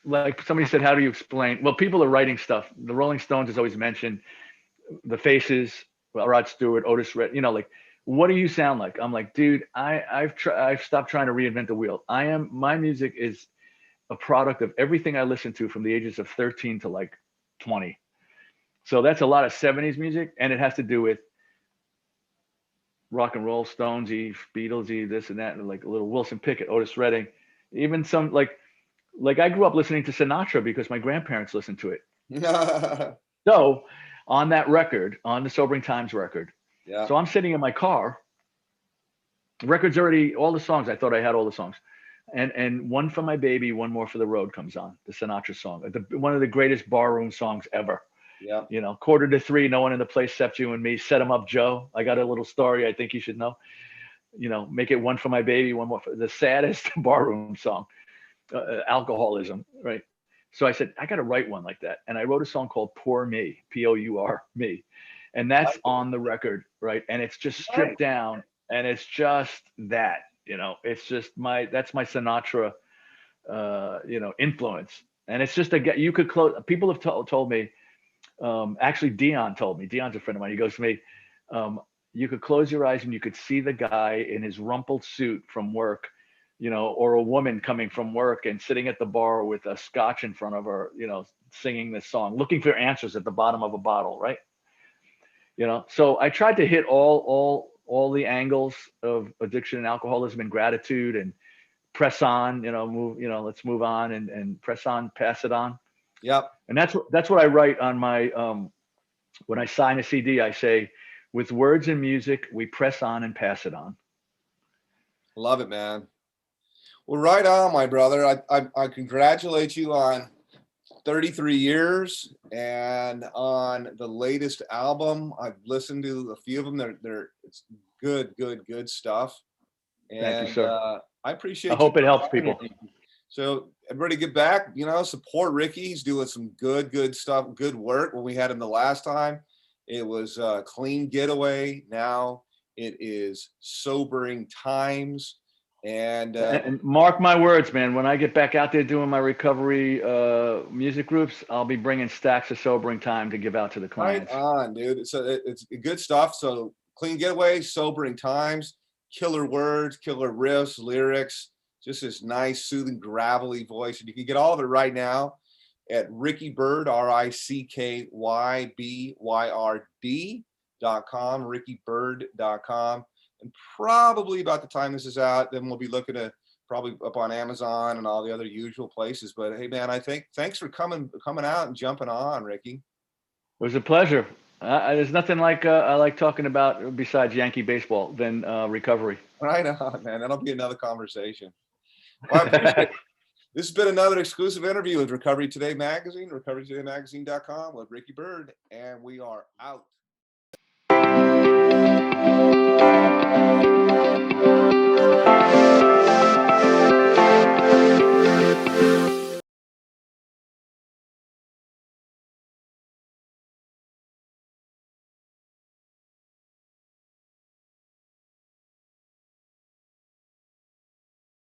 like somebody said, how do you explain? Well, people are writing stuff. The Rolling Stones is always mentioned, the Faces, Rod Stewart, Otis Red, like, what do you sound like? I'm like, dude, I've stopped trying to reinvent the wheel. My music is a product of everything I listened to from the ages of 13 to like 20. So that's a lot of 70s music, and it has to do with rock and roll, Stonesy, Beatlesy, this and that, and like a little Wilson Pickett, Otis Redding, even some like I grew up listening to Sinatra because my grandparents listened to it. So on that record, on the Sobering Times record, so I'm sitting in my car. The record's already, all the songs, I thought I had all the songs. And One for My Baby, One More for the Road comes on, the Sinatra song, one of the greatest barroom songs ever. Yeah. 2:45, no one in the place except you and me. Set 'em up, Joe. I got a little story I think you should know. Make it one for my baby, one more for the saddest barroom song, alcoholism, right? So I said, I got to write one like that. And I wrote a song called Poor Me, Pour Me. And that's on the record, right? And it's just stripped down, and it's just that, it's just that's my Sinatra, influence. And it's just you could close. People have told me, actually Dion told me, Dion's a friend of mine. He goes to me, you could close your eyes and you could see the guy in his rumpled suit from work, or a woman coming from work and sitting at the bar with a scotch in front of her, singing this song, looking for answers at the bottom of a bottle, right? So I tried to hit all the angles of addiction and alcoholism and gratitude, and press on, move, let's move on and press on, pass it on. Yep. And that's what I write on my, when I sign a CD, I say, with words and music, we press on and pass it on. Love it, man. Well, right on, my brother. I congratulate you on 33 years and on the latest album. I've listened to a few of them. It's good stuff. And thank you, sir. I appreciate I hope it helps people. So everybody get back, support Ricky. He's doing some good stuff, good work. When we had him the last time, it was clean getaway. Now it is sobering times. And mark my words, man, when I get back out there doing my recovery music groups, I'll be bringing stacks of sobering time to give out to the clients. Right on, dude. So it's good stuff. So clean getaway, sobering times, killer words, killer riffs, lyrics, just this nice, soothing, gravelly voice. And you can get all of it right now at Ricky Byrd, RICKYBYRD.com, rickybyrd.com. And probably about the time this is out, then we'll be looking at probably up on Amazon and all the other usual places. But hey, man, thanks for coming out and jumping on, Ricky. It was a pleasure. There's nothing like I like talking about besides Yankee baseball than recovery. Right on, man. That'll be another conversation. Well, I appreciate it. This has been another exclusive interview with Recovery Today Magazine, recoverytodaymagazine.com with Ricky Byrd, and we are out.